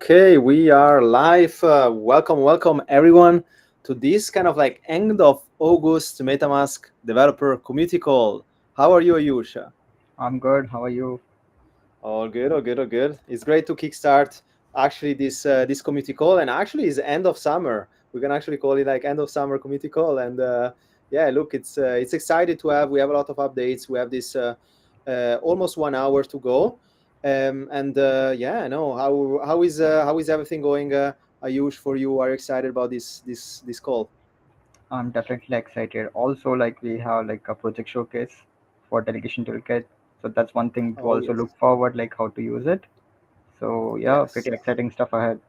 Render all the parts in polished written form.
Okay, we are live. Welcome everyone to this kind of like end of August MetaMask Developer Community Call. How are you, Ayusha? I'm good. How are you? All good, all good, all good. It's great to kickstart actually this community call, and actually it's end of summer. We can actually call it like end of summer community call, and yeah, look, it's excited to have. We have a lot of updates. We have this almost 1 hour to go, and yeah, I know how is everything going, Ayush, for you? Are you excited about this call? I'm definitely excited. Also, like we have like a project showcase for Delegation Toolkit, so that's one thing to Oh also yes, look forward, like how to use it. So yeah, yes. pretty exciting stuff ahead.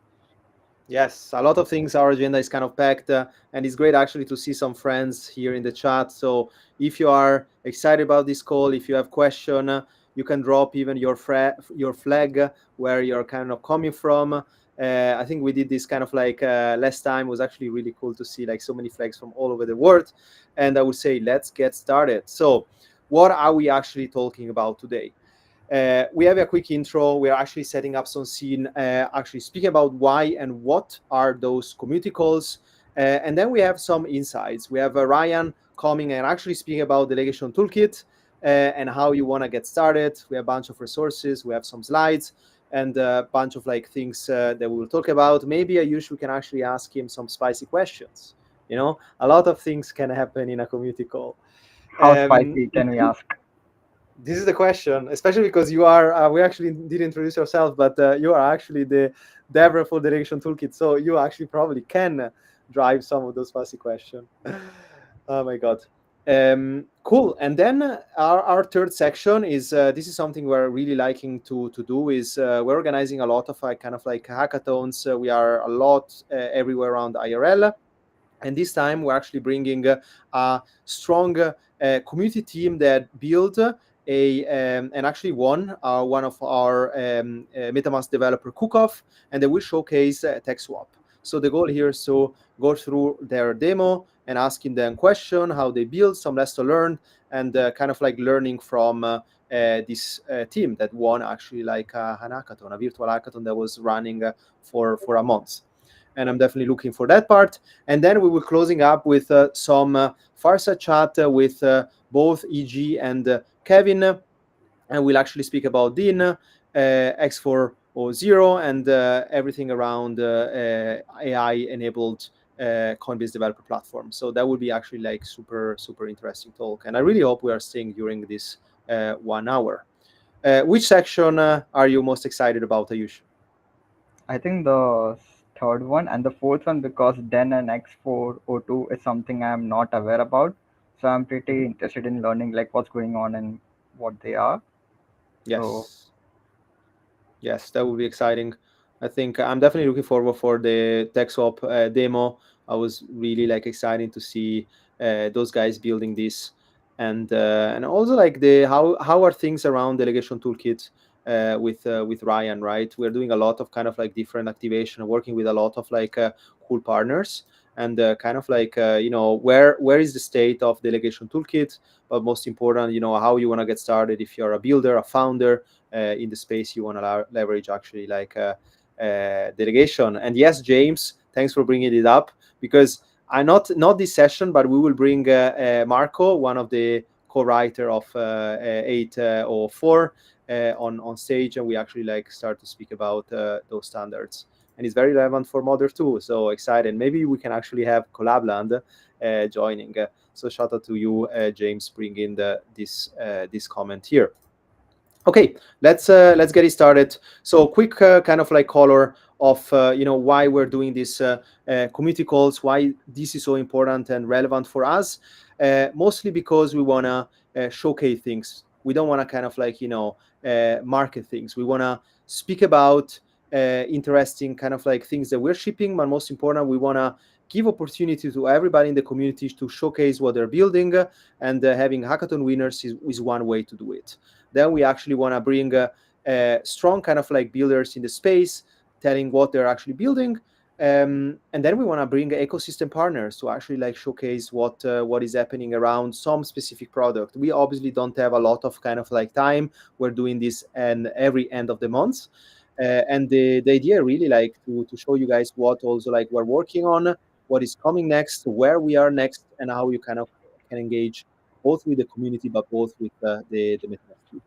Yes, a lot of things. Our agenda is kind of packed, and it's great actually to see some friends here in the chat. So if you are excited about this call, if you have question, you can drop even your flag where you're kind of coming from. I think we did this kind of like last time. It was actually really cool to see like so many flags from all over the world. And I would say let's get started. So what are we actually talking about today? We have a quick intro. We are actually setting up some scene, actually speaking about why and what are those community calls. And then we have some insights. We have Ryan coming and actually speaking about Delegation Toolkit and how you want to get started. We have a bunch of resources. We have some slides and a bunch of like things that we will talk about. Maybe Ayush, we can actually ask him some spicy questions. A lot of things can happen in a community call. How Um, spicy can we ask? this is the question, especially because you are. We actually did introduce yourself, but you are actually the developer for the Delegation Toolkit, so you actually probably can drive some of those fussy questions. Oh my god. Cool. And then our third section is this is something we're really liking to do is we're organizing a lot of kind of like hackathons. We are a lot everywhere around IRL, and this time we're actually bringing a strong community team that build and actually won one of our MetaMask developer cook-off, and they will showcase TextSwap. So the goal here is to go through their demo and asking them question how they build, some lesson learned, and kind of like learning from this team that won actually like an hackathon, a virtual hackathon that was running for a month. And I'm definitely looking for that part. And then we will closing up with some fireside chat with both EG and Kevin, and we'll actually speak about Dean, X4O0, and everything around AI-enabled Coinbase developer platform. So that would be actually like super interesting talk, and I really hope we are staying during this 1 hour. Which section are you most excited about, Ayush? I think the third one and the fourth one because Den and X402 is something I'm not aware about. So I'm pretty interested in learning like what's going on and what they are. So Yes. Yes, that would be exciting. I think I'm definitely looking forward for the TextSwap demo. I was really like excited to see those guys building this, and also like the how are things around Delegation Toolkit with Ryan, right? We're doing a lot of kind of like different activation, working with a lot of like cool partners, and kind of like where is the state of Delegation Toolkit, but most important, how you want to get started if you're a builder, a founder in the space you want to leverage actually like delegation. And yes, James, thanks for bringing it up, because I not this session, but we will bring Marco, one of the co-writer of 804 on stage, and we actually like start to speak about those standards, and it's very relevant for Modern too. So excited, maybe we can actually have Collabland joining. So shout out to you, James, bringing this comment here. Okay, let's get it started. So quick kind of like color of why we're doing this community calls, why this is so important and relevant for us. Mostly because we wanna showcase things. We don't wanna kind of like market things. We wanna speak about interesting kind of like things that we're shipping, but most important, we wanna give opportunity to everybody in the community to showcase what they're building, and having hackathon winners is one way to do it. Then we actually want to bring strong kind of like builders in the space, telling what they're actually building. And then we want to bring ecosystem partners to actually like showcase what is happening around some specific product. We obviously don't have a lot of kind of like time. We're doing this and every end of the month. And the idea really like to show you guys what also like we're working on, what is coming next, where we are next, and how you kind of can engage both with the community but both with the MetaMask team.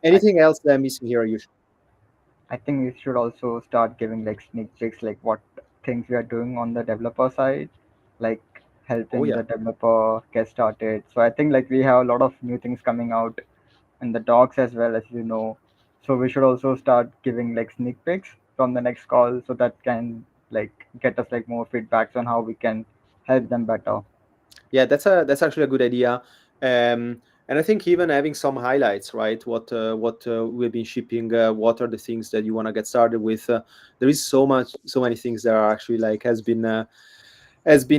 I Anything else that I'm missing here, Ayush? I think we should also start giving like sneak peeks, like what things we are doing on the developer side, like Oh helping yeah. the developer get started. So I think like we have a lot of new things coming out in the docs as well, as you know. So we should also start giving like sneak peeks from the next call, so that can like get us like more feedbacks on how we can help them better. Yeah, that's actually a good idea. And I think even having some highlights, right? What we've been shipping, what are the things that you want to get started with? There is so many things that are actually like has been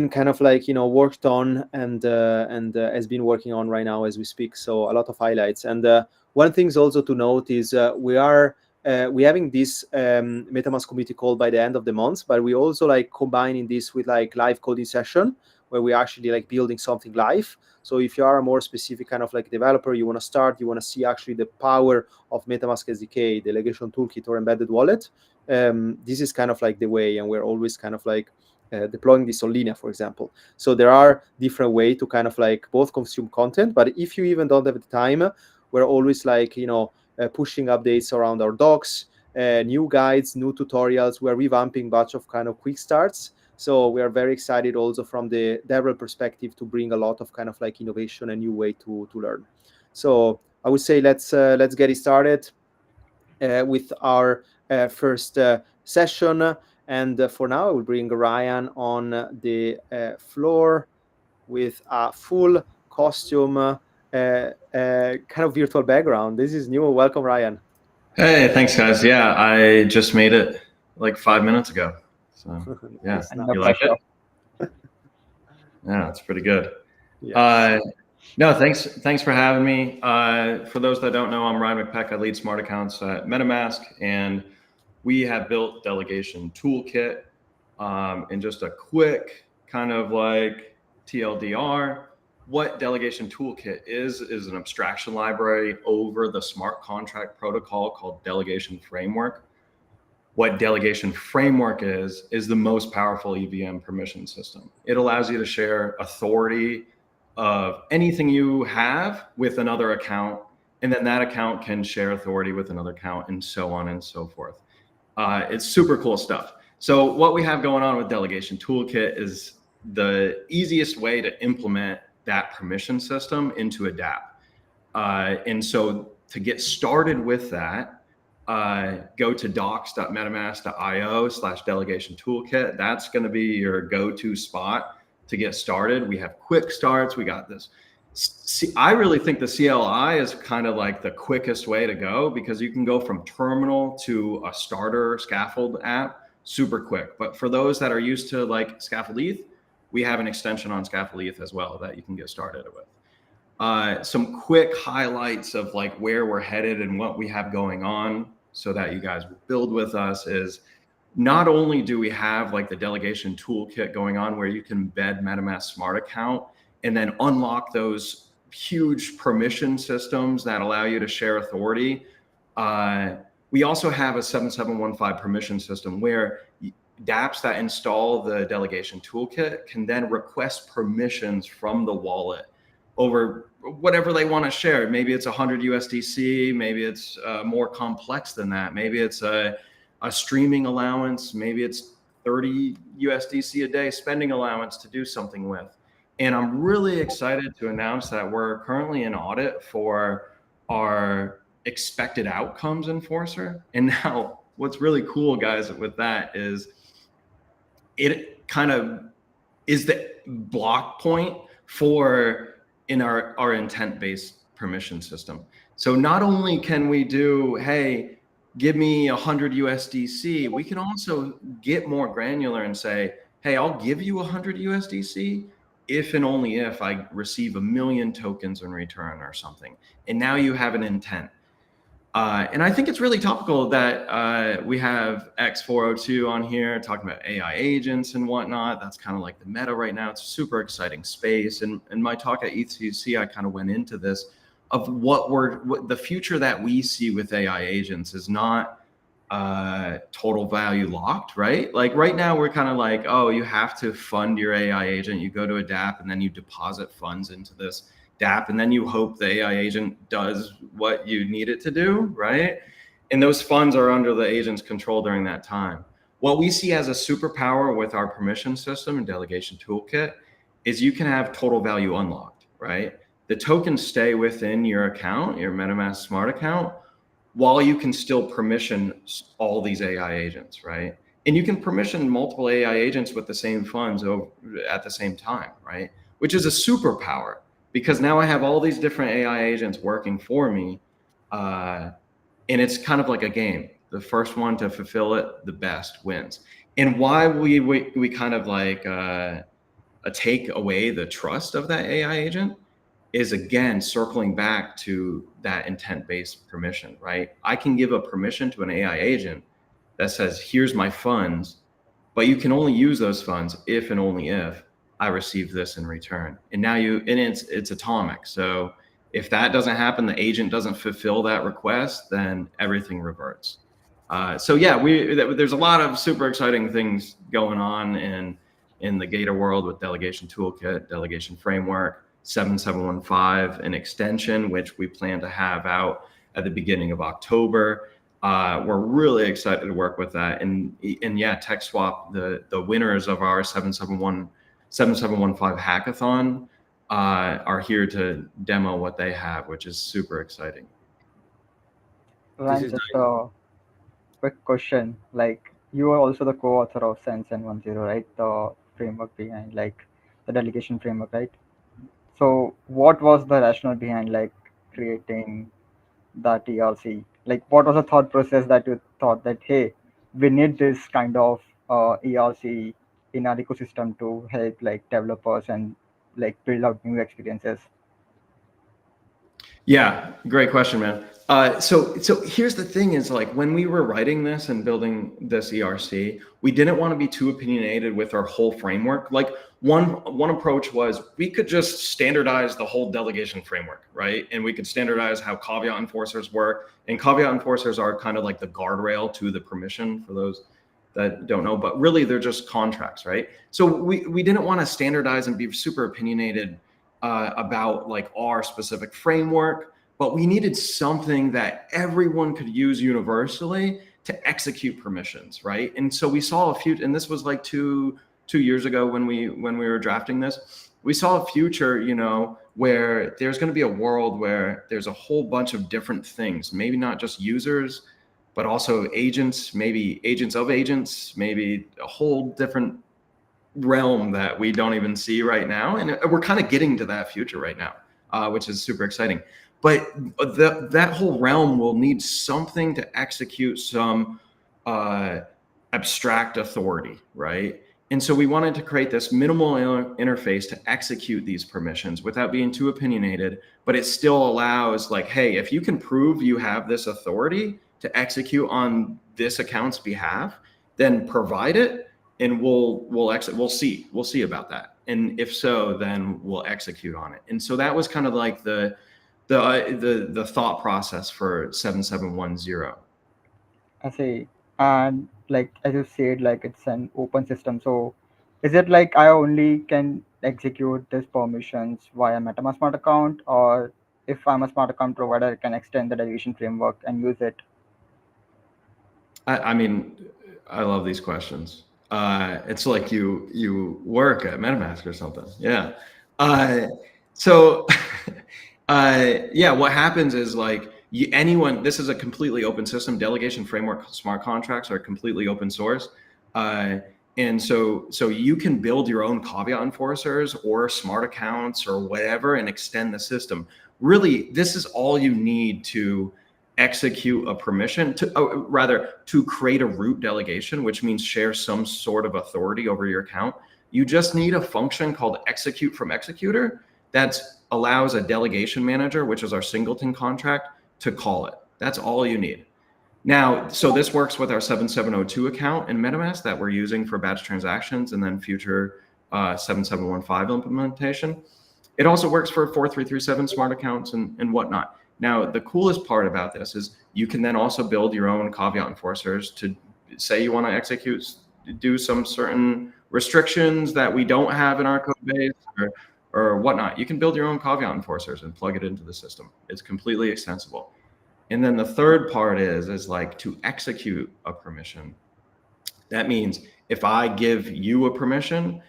kind of like worked on and has been working on right now as we speak. So a lot of highlights. And one thing is also to note is we having this MetaMask community call by the end of the month, but we also like combining this with like live coding session where we actually like building something live. So if you are a more specific kind of like developer, you want to start, you want to see actually the power of MetaMask SDK, Delegation Toolkit, or embedded wallet. This is kind of like the way, and we're always kind of like deploying this on Linea, for example. So there are different ways to kind of like both consume content, but if you even don't have the time, we're always like pushing updates around our docs, new guides, new tutorials. We're revamping a bunch of kind of quick starts. So we are very excited also from the developer perspective to bring a lot of kind of like innovation and new way to learn. So I would say let's get it started with our first session. And for now, I will bring Ryan on the floor with a full costume, kind of virtual background. This is new. Welcome, Ryan. Hey, thanks guys. Yeah, I just made it like 5 minutes ago. So yeah, Nice, Under you like nice. pressure. it? Yeah, it's pretty good. Yes. Uh, no, thanks for having me. For those that don't know, I'm Ryan McPeck. I lead smart accounts at MetaMask, and we have built Delegation Toolkit. And just a quick kind of like TLDR, what Delegation Toolkit is an abstraction library over the smart contract protocol called Delegation Framework. What Delegation Framework is the most powerful EVM permission system. It allows you to share authority of anything you have with another account, and then that account can share authority with another account, and so on and so forth. It's super cool stuff. So what we have going on with Delegation Toolkit is the easiest way to implement that permission system into a DApp. And so to get started with that, go to docs.metamask.io/delegation toolkit. That's going to be your go-to spot to get started. We have quick starts. We got this. I really think the CLI is kind of like the quickest way to go because you can go from terminal to a starter scaffold app super quick. But for those that are used to like Scaffold ETH, we have an extension on Scaffold ETH as well that you can get started with. Some quick highlights of like where we're headed and what we have going on so that you guys will build with us is not only do we have like the delegation toolkit going on where you can embed MetaMask smart account and then unlock those huge permission systems that allow you to share authority. We also have a 7715 permission system where dApps that install the delegation toolkit can then request permissions from the wallet over whatever they want to share. Maybe it's 100 USDC, maybe it's more complex than that. Maybe it's a streaming allowance, maybe it's 30 USDC a day spending allowance to do something with. And I'm really excited to announce that we're currently in audit for our expected outcomes enforcer. And now what's really cool, guys, with that is it kind of is the block point for in our intent-based permission system. So not only can we do, hey, give me 100 USDC, we can also get more granular and say, hey, I'll give you 100 USDC if and only if I receive 1 million tokens in return or something. And now you have an intent. And I think it's really topical that we have X402 on here talking about AI agents and whatnot. That's kind of like the meta right now. It's a super exciting space. And in my talk at ETC, I kind of went into this. what the future that we see with AI agents is not total value locked, right? Like right now we're kind of like, oh, you have to fund your AI agent. You go to a DApp and then you deposit funds into this DApp and then you hope the AI agent does what you need it to do, right? And those funds are under the agent's control during that time. What we see as a superpower with our permission system and delegation toolkit is you can have total value unlocked, right? The tokens stay within your account, your MetaMask smart account, while you can still permission all these AI agents, right? And you can permission multiple AI agents with the same funds at the same time, right? Which is a superpower because now I have all these different AI agents working for me. And it's kind of like a game. The first one to fulfill it, the best wins. And why we kind of like take away the trust of that AI agent is again circling back to that intent-based permission, right? I can give a permission to an AI agent that says, here's my funds, but you can only use those funds if and only if I receive this in return. And now it's atomic. So if that doesn't happen, the agent doesn't fulfill that request, then everything reverts. So yeah, there's a lot of super exciting things going on in the Gator world with Delegation Toolkit, Delegation Framework, 7715, an extension, which we plan to have out at the beginning of October. We're really excited to work with that. And yeah, TextSwap, the winners of our 7715 hackathon are here to demo what they have, which is super exciting. Ryan, is just a quick question. Like, you are also the co-author of Sense N10, right? The framework behind, like, the delegation framework, right? So, what was the rationale behind, like, creating that ERC? Like, what was the thought process that you thought that, hey, we need this kind of ERC in our ecosystem to help, like, developers and, like, build out new experiences? Yeah, great question, man. So here's the thing is like when we were writing this and building this ERC, we didn't want to be too opinionated with our whole framework. Like one approach was we could just standardize the whole delegation framework, right? And we could standardize how caveat enforcers work. And caveat enforcers are kind of like the guardrail to the permission for those that don't know, but really they're just contracts, right? So we didn't want to standardize and be super opinionated about like our specific framework, but we needed something that everyone could use universally to execute permissions, right? And so we saw a few, and this was like two years ago when we were drafting this, we saw a future, you know, where there's going to be a world where there's a whole bunch of different things, maybe not just users, but also agents, maybe agents of agents, maybe a whole different realm that we don't even see right now. And we're kind of getting to that future right now, which is super exciting. But that whole realm will need something to execute some abstract authority, right? And so we wanted to create this minimal interface to execute these permissions without being too opinionated, but it still allows like, hey, if you can prove you have this authority to execute on this account's behalf, then provide it and we'll see about that. And if so, then we'll execute on it. And so that was kind of like the thought process for 7710. I see. And like as you said, like it's an open system. So is it like I only can execute these permissions via MetaMask smart account, or if I'm a smart account provider, I can extend the delegation framework and use it? I mean, I love these questions. It's like you work at MetaMask or something. Yeah. So yeah, what happens is like anyone, this is a completely open system. Delegation framework smart contracts are completely open source. And so you can build your own caveat enforcers or smart accounts or whatever and extend the system. Really, this is all you need to execute a permission to create a root delegation, which means share some sort of authority over your account. You just need a function called execute from executor that allows a delegation manager, which is our singleton contract, to call it. That's all you need. Now, so this works with our 7702 account in MetaMask that we're using for batch transactions and then future 7715 implementation. It also works for 4337 smart accounts and whatnot. Now, the coolest part about this is you can then also build your own caveat enforcers to say you want to execute, do some certain restrictions that we don't have in our code base or whatnot. You can build your own caveat enforcers and plug it into the system. It's completely extensible. And then the third part is like to execute a permission. That means if I give you a permission,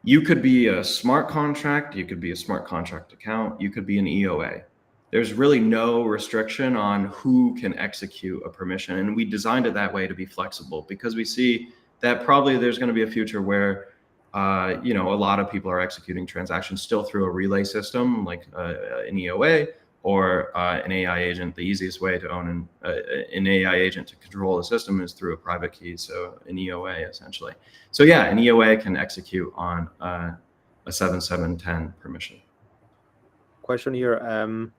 you could be a smart contract, you could be a smart contract account, you could be an EOA. There's really no restriction on who can execute a permission. And we designed it that way to be flexible because we see that probably there's going to be a future where a lot of people are executing transactions still through a relay system like an EOA or an AI agent. The easiest way to own an AI agent to control the system is through a private key, so an EOA essentially. So yeah, an EOA can execute on a 7710 permission. Question here.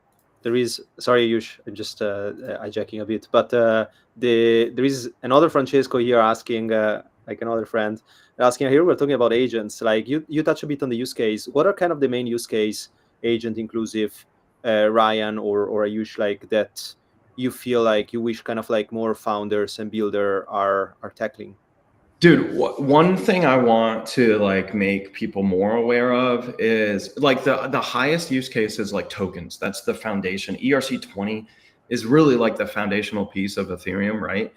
There is, sorry, Yush, I'm just hijacking a bit, but there is another Francesco here asking, like another friend, asking here, we're talking about agents. Like you touch a bit on the use case. What are kind of the main use case, agent inclusive, Ryan or Ayush, like that you feel like you wish kind of like more founders and builder are tackling? Dude, one thing I want to like make people more aware of is like the highest use case is like tokens. That's the foundation. ERC20 is really like the foundational piece of Ethereum, right?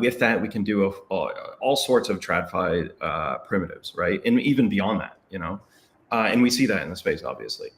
With that, we can do all sorts of TradFi primitives, right? And even beyond that, and we see that in the space, obviously.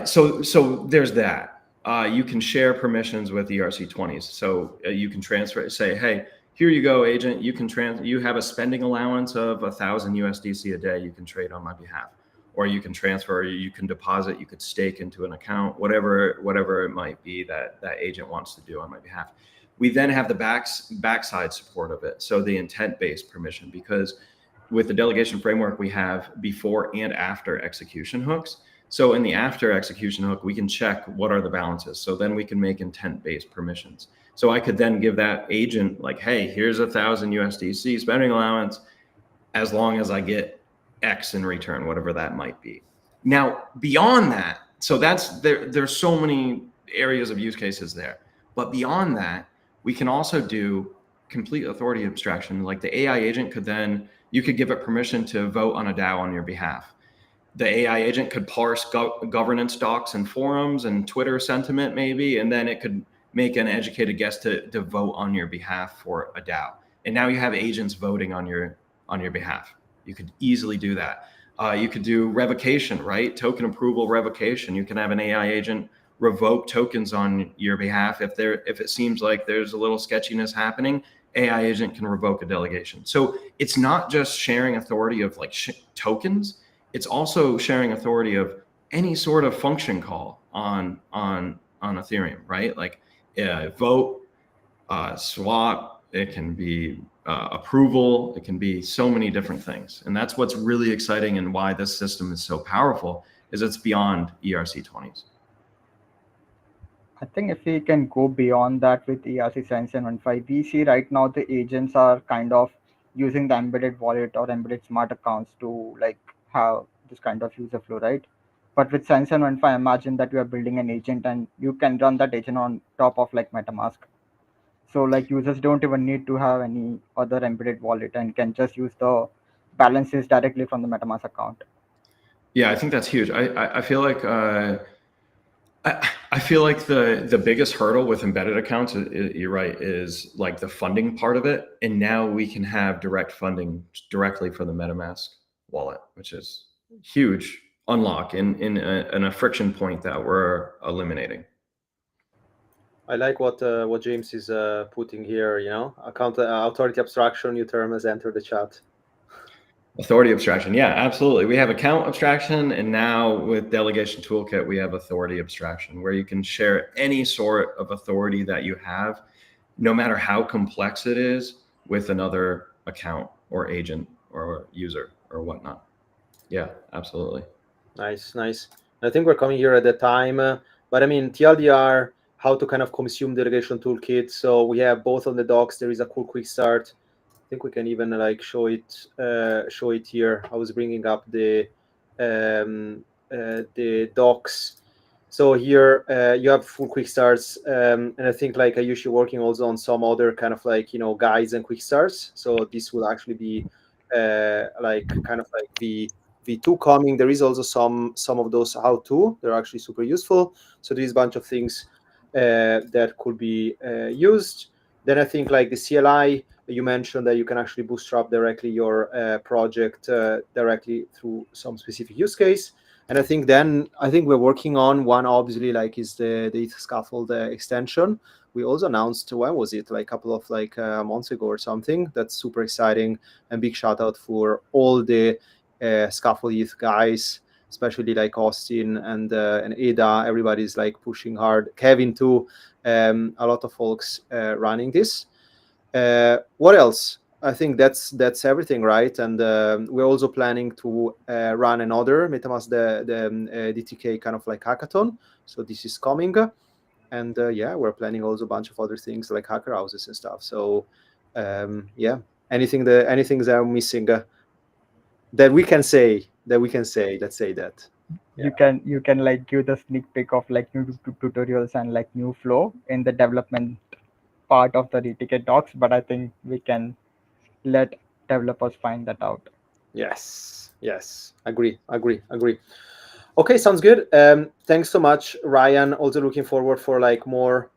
So there's that. You can share permissions with ERC20s. So you can transfer, say, hey, here you go, agent. You have a spending allowance of 1,000 USDC a day. You can trade on my behalf, or you can transfer, you can deposit, you could stake into an account, whatever it might be that agent wants to do on my behalf. We then have the backside support of it. So the intent-based permission, because with the delegation framework, we have before and after execution hooks. So in the after execution hook, we can check what are the balances. So then we can make intent-based permissions. So I could then give that agent like, hey, here's 1,000 USDC spending allowance, as long as I get X in return, whatever that might be. Now, beyond that, so there's so many areas of use cases there. But beyond that, we can also do complete authority abstraction. Like the AI agent you could give it permission to vote on a DAO on your behalf. The AI agent could parse governance docs and forums and Twitter sentiment maybe, and then it could make an educated guess to vote on your behalf for a DAO. And now you have agents voting on your behalf. You could easily do that. You could do revocation, right? Token approval revocation. You can have an AI agent revoke tokens on your behalf if it seems like there's a little sketchiness happening. AI agent can revoke a delegation. So it's not just sharing authority of like tokens. It's also sharing authority of any sort of function call on Ethereum, right? Like vote, swap. It can be approval. It can be so many different things, and that's what's really exciting and why this system is so powerful. Is it's beyond ERC20s. I think if we can go beyond that with ERC 7715, we see right now the agents are kind of using the embedded wallet or embedded smart accounts to like have this kind of user flow, right? But with 7715, imagine that you are building an agent and you can run that agent on top of like MetaMask. So like users don't even need to have any other embedded wallet and can just use the balances directly from the MetaMask account. Yeah, I think that's huge. I feel like I feel like the biggest hurdle with embedded accounts, you're right, is like the funding part of it. And now we can have direct funding directly for the MetaMask wallet, which is huge unlock in a friction point that we're eliminating. I like what James is putting here. Account authority abstraction. New term has entered the chat. Authority abstraction. Yeah, absolutely. We have account abstraction, and now with Delegation Toolkit, we have authority abstraction, where you can share any sort of authority that you have, no matter how complex it is, with another account or agent or user or whatnot. Yeah, absolutely. Nice. I think we're coming here at the time, but I mean, TLDR, how to kind of consume Delegation Toolkit. So we have both on the docs. There is a cool quick start. I think we can even like show it here. I was bringing up the the docs. So here you have full quick starts, and I think like I usually working also on some other kind of like guides and quick starts. So this will actually be like kind of like V2 coming. There is also some of those how to. They're actually super useful. So there's a bunch of things that could be used. Then I think like the CLI, you mentioned that you can actually bootstrap directly your project directly through some specific use case. And I think we're working on one, obviously, like is the ETH scaffold extension. We also announced, when was it, like a couple of like months ago or something. That's super exciting, and big shout out for all the scaffold ETH guys, especially like Austin and Ada. Everybody's like pushing hard. Kevin too. A lot of folks running this. What else? I think that's everything, right? And we're also planning to run another MetaMask the DTK kind of like hackathon. So this is coming, and yeah, we're planning also a bunch of other things like hacker houses and stuff. So yeah, anything that I'm missing that we can say let's say that. Yeah. You can like give the sneak peek of like new tutorials and like new flow in the development part of the reticket docs, but I think we can let developers find that out. Yes, agree. Okay, sounds good. Thanks so much, Ryan. Also looking forward for like more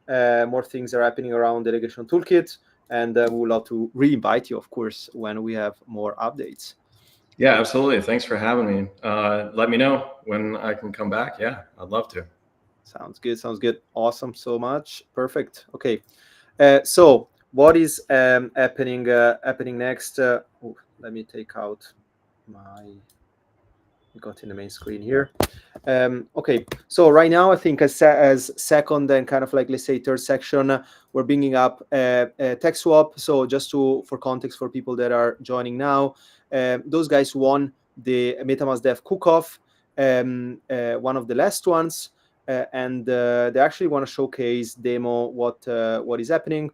things are happening around Delegation Toolkit, and we would love to re-invite you, of course, when we have more updates. Yeah, absolutely. Thanks for having me. Let me know when I can come back. Yeah, I'd love to. Sounds good. Awesome, so much. Perfect. Okay. So what is happening next? Let me take out my got in the main screen here. Okay, so right now I think as second and kind of like, let's say, third section, we're bringing up TextSwap. So just for context for people that are joining now, those guys won the MetaMask Dev Cook-Off, one of the last ones, and they actually want to showcase demo what is happening.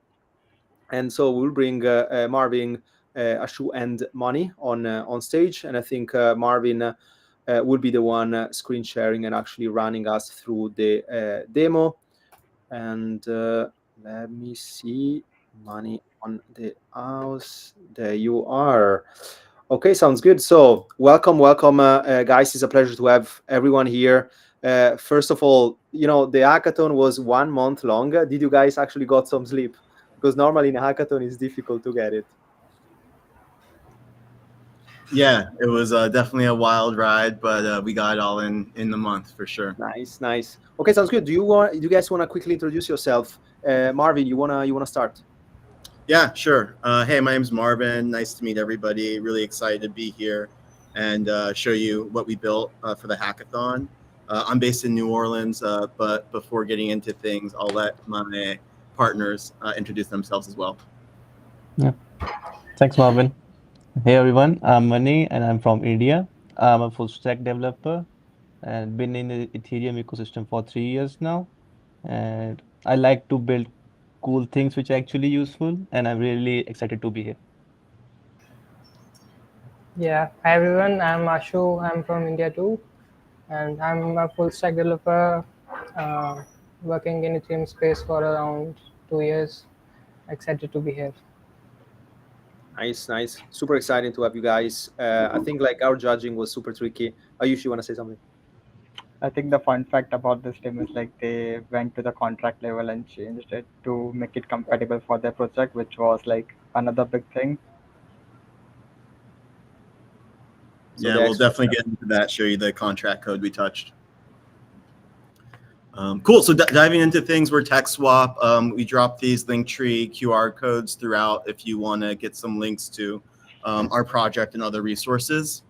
And so we'll bring Marvin, Ashu, and Money on stage, and I think Marvin will be the one screen sharing and actually running us through the demo. And let me see, Money on the house. There you are. Okay, sounds good. So welcome, guys. It's a pleasure to have everyone here. First of all, the hackathon was 1 month long. Did you guys actually got some sleep? Because normally in a hackathon it's difficult to get it. Yeah, it was definitely a wild ride, but we got it all in the month for sure. Nice. Okay, sounds good. Do you guys want to quickly introduce yourself? Marvin, you wanna start? Yeah, sure. Hey, my name's Marvin. Nice to meet everybody. Really excited to be here and show you what we built for the hackathon. I'm based in New Orleans, but before getting into things, I'll let my partners introduce themselves as well. Yeah. Thanks, Marvin. Hey, everyone. I'm Mani, and I'm from India. I'm a full stack developer and been in the Ethereum ecosystem for 3 years now. And I like to build cool things which are actually useful, and I'm really excited to be here. Yeah, hi everyone. I'm Ashu. I'm from India too, and I'm a full stack developer, working in Ethereum space for around 2 years. Excited to be here. Nice. Super exciting to have you guys. I think like our judging was super tricky. I usually want to say something. I think the fun fact about this team is like they went to the contract level and changed it to make it compatible for their project, which was like another big thing. So yeah, we'll definitely get into that, show you the contract code we touched. Cool. So diving into things, we're TextSwap. We drop these Linktree QR codes throughout if you want to get some links to our project and other resources.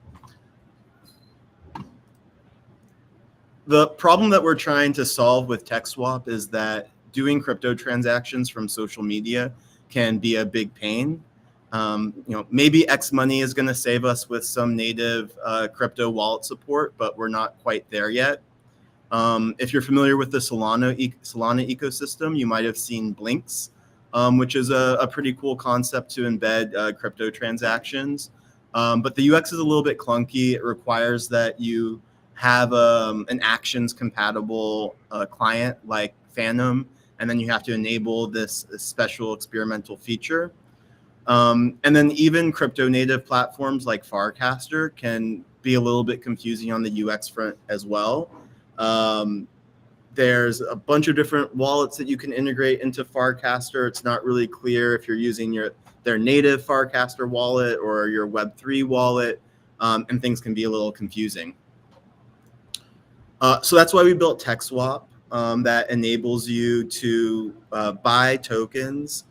The problem that we're trying to solve with TextSwap is that doing crypto transactions from social media can be a big pain. Maybe X Money is going to save us with some native crypto wallet support, but we're not quite there yet. If you're familiar with the Solana ecosystem, you might have seen Blinks, which is a pretty cool concept to embed crypto transactions. But the UX is a little bit clunky. It requires that you have an actions compatible client like Phantom, and then you have to enable this special experimental feature. And then even crypto native platforms like Farcaster can be a little bit confusing on the UX front as well. There's a bunch of different wallets that you can integrate into Farcaster. It's not really clear if you're using their native Farcaster wallet or your Web3 wallet, and things can be a little confusing. So that's why we built TextSwap, that enables you to buy tokens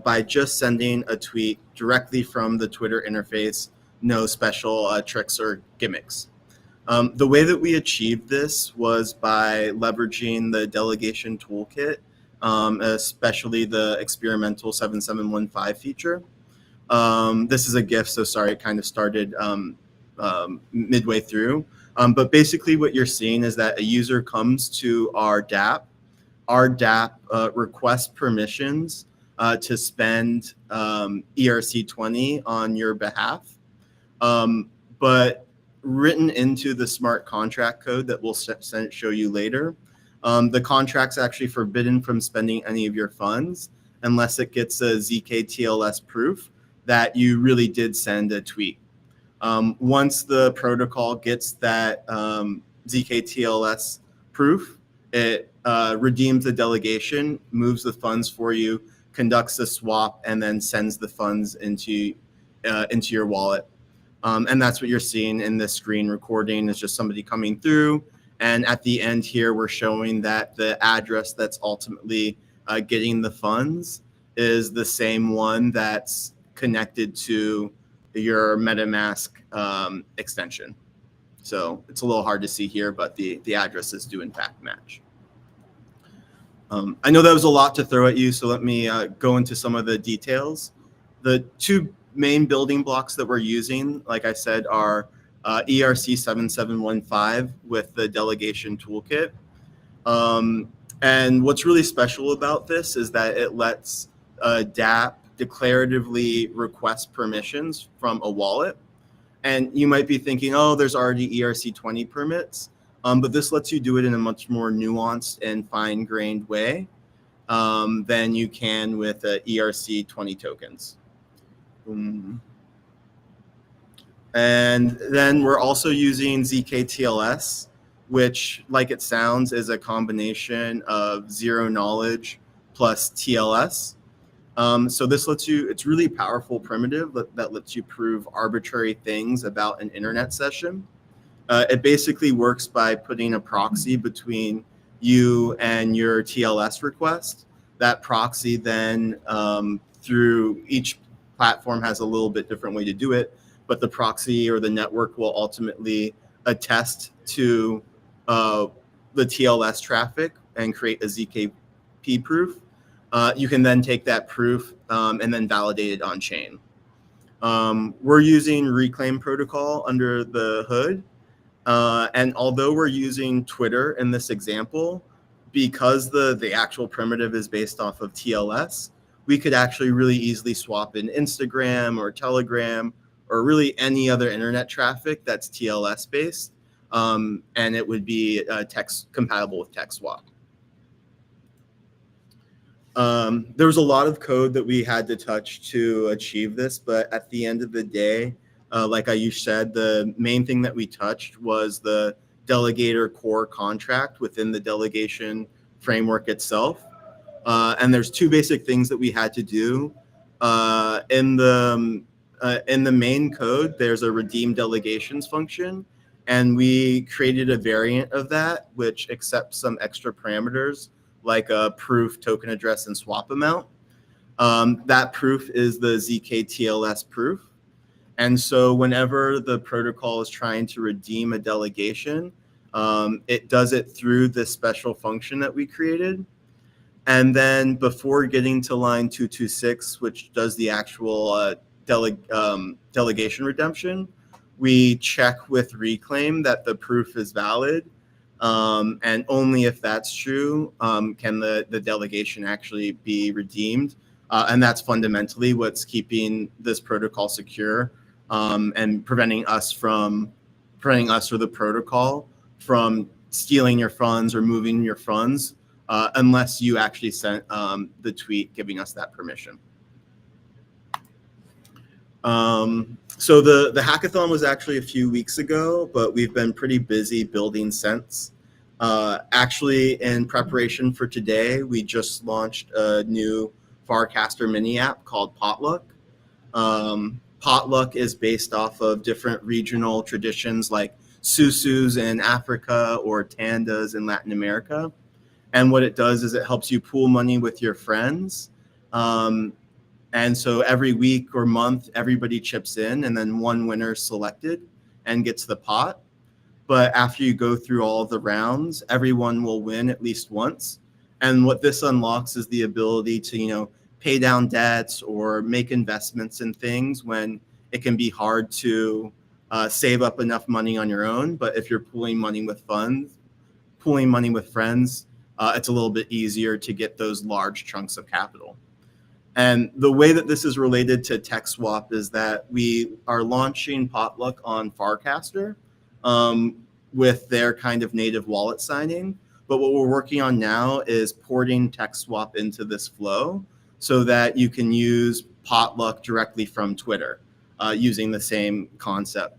by just sending a tweet directly from the Twitter interface, no special tricks or gimmicks. The way that we achieved this was by leveraging the Delegation Toolkit, especially the experimental 7715 feature. This is a GIF, so sorry, it kind of started midway through. But basically what you're seeing is that a user comes to our DApp. Our DApp requests permissions to spend ERC20 on your behalf. But written into the smart contract code that we'll show you later, the contract's actually forbidden from spending any of your funds unless it gets a zk-TLS proof that you really did send a tweet. Once the protocol gets that zk-TLS proof, it redeems the delegation, moves the funds for you, conducts the swap, and then sends the funds into your wallet. And that's what you're seeing in this screen recording is just somebody coming through. And at the end here, we're showing that the address that's ultimately getting the funds is the same one that's connected to your MetaMask extension. So it's a little hard to see here, but the addresses do in fact match. I know that was a lot to throw at you, so let me go into some of the details. The two main building blocks that we're using, like I said, are ERC 7715 with the Delegation Toolkit. And what's really special about this is that it lets DApp declaratively request permissions from a wallet. And you might be thinking, oh, there's already ERC20 permits, but this lets you do it in a much more nuanced and fine-grained way than you can with ERC20 tokens. And then we're also using zk-TLS, which, like it sounds, is a combination of zero knowledge plus TLS. So this lets you, it's really powerful primitive that lets you prove arbitrary things about an internet session. It basically works by putting a proxy between you and your TLS request. That proxy then, through each platform has a little bit different way to do it, but the proxy or the network will ultimately attest to the TLS traffic and create a ZKP proof. You can then take that proof and then validate it on chain. We're using Reclaim protocol under the hood. And although we're using Twitter in this example, because the actual primitive is based off of TLS, we could actually really easily swap in Instagram or Telegram or really any other internet traffic that's TLS based, and it would be text compatible with TextSwap. There was a lot of code that we had to touch to achieve this, but at the end of the day, like Ayush said, the main thing that we touched was the delegator core contract within the delegation framework itself. And there's two basic things that we had to do. In the main code, there's a redeem delegations function, and we created a variant of that, which accepts some extra parameters like a proof, token address, and swap amount. That proof is the zk-TLS proof. And so whenever the protocol is trying to redeem a delegation, it does it through this special function that we created. And then before getting to line 226, which does the actual delegation redemption, we check with Reclaim that the proof is valid. And only if that's true can the delegation actually be redeemed. And that's fundamentally what's keeping this protocol secure and preventing us or the protocol from stealing your funds or moving your funds unless you actually sent the tweet giving us that permission. So the hackathon was actually a few weeks ago, but we've been pretty busy building since. Actually, in preparation for today, we just launched a new Farcaster mini app called Potluck. Potluck is based off of different regional traditions like susus in Africa or tandas in Latin America. And what it does is it helps you pool money with your friends. And so every week or month, everybody chips in, and then one winner is selected and gets the pot. But after you go through all of the rounds, everyone will win at least once. And what this unlocks is the ability to, pay down debts or make investments in things when it can be hard to save up enough money on your own. But if you're pooling money with friends, it's a little bit easier to get those large chunks of capital. And the way that this is related to TextSwap is that we are launching Potluck on Farcaster with their kind of native wallet signing. But what we're working on now is porting TextSwap into this flow so that you can use Potluck directly from Twitter using the same concept.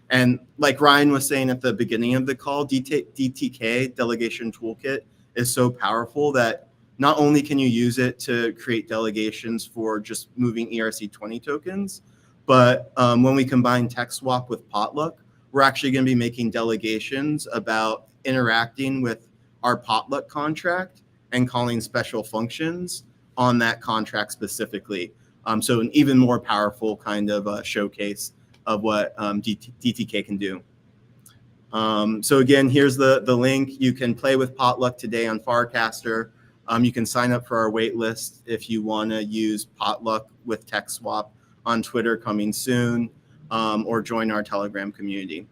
And like Ryan was saying at the beginning of the call, DTK, Delegation Toolkit, is so powerful that not only can you use it to create delegations for just moving ERC20 tokens, but when we combine TextSwap with Potluck, we're actually going to be making delegations about interacting with our Potluck contract and calling special functions on that contract specifically. So an even more powerful kind of showcase of what DTK can do. So again, here's the link. You can play with Potluck today on Farcaster. You can sign up for our wait list if you want to use Potluck with TextSwap on Twitter coming soon, or join our Telegram community.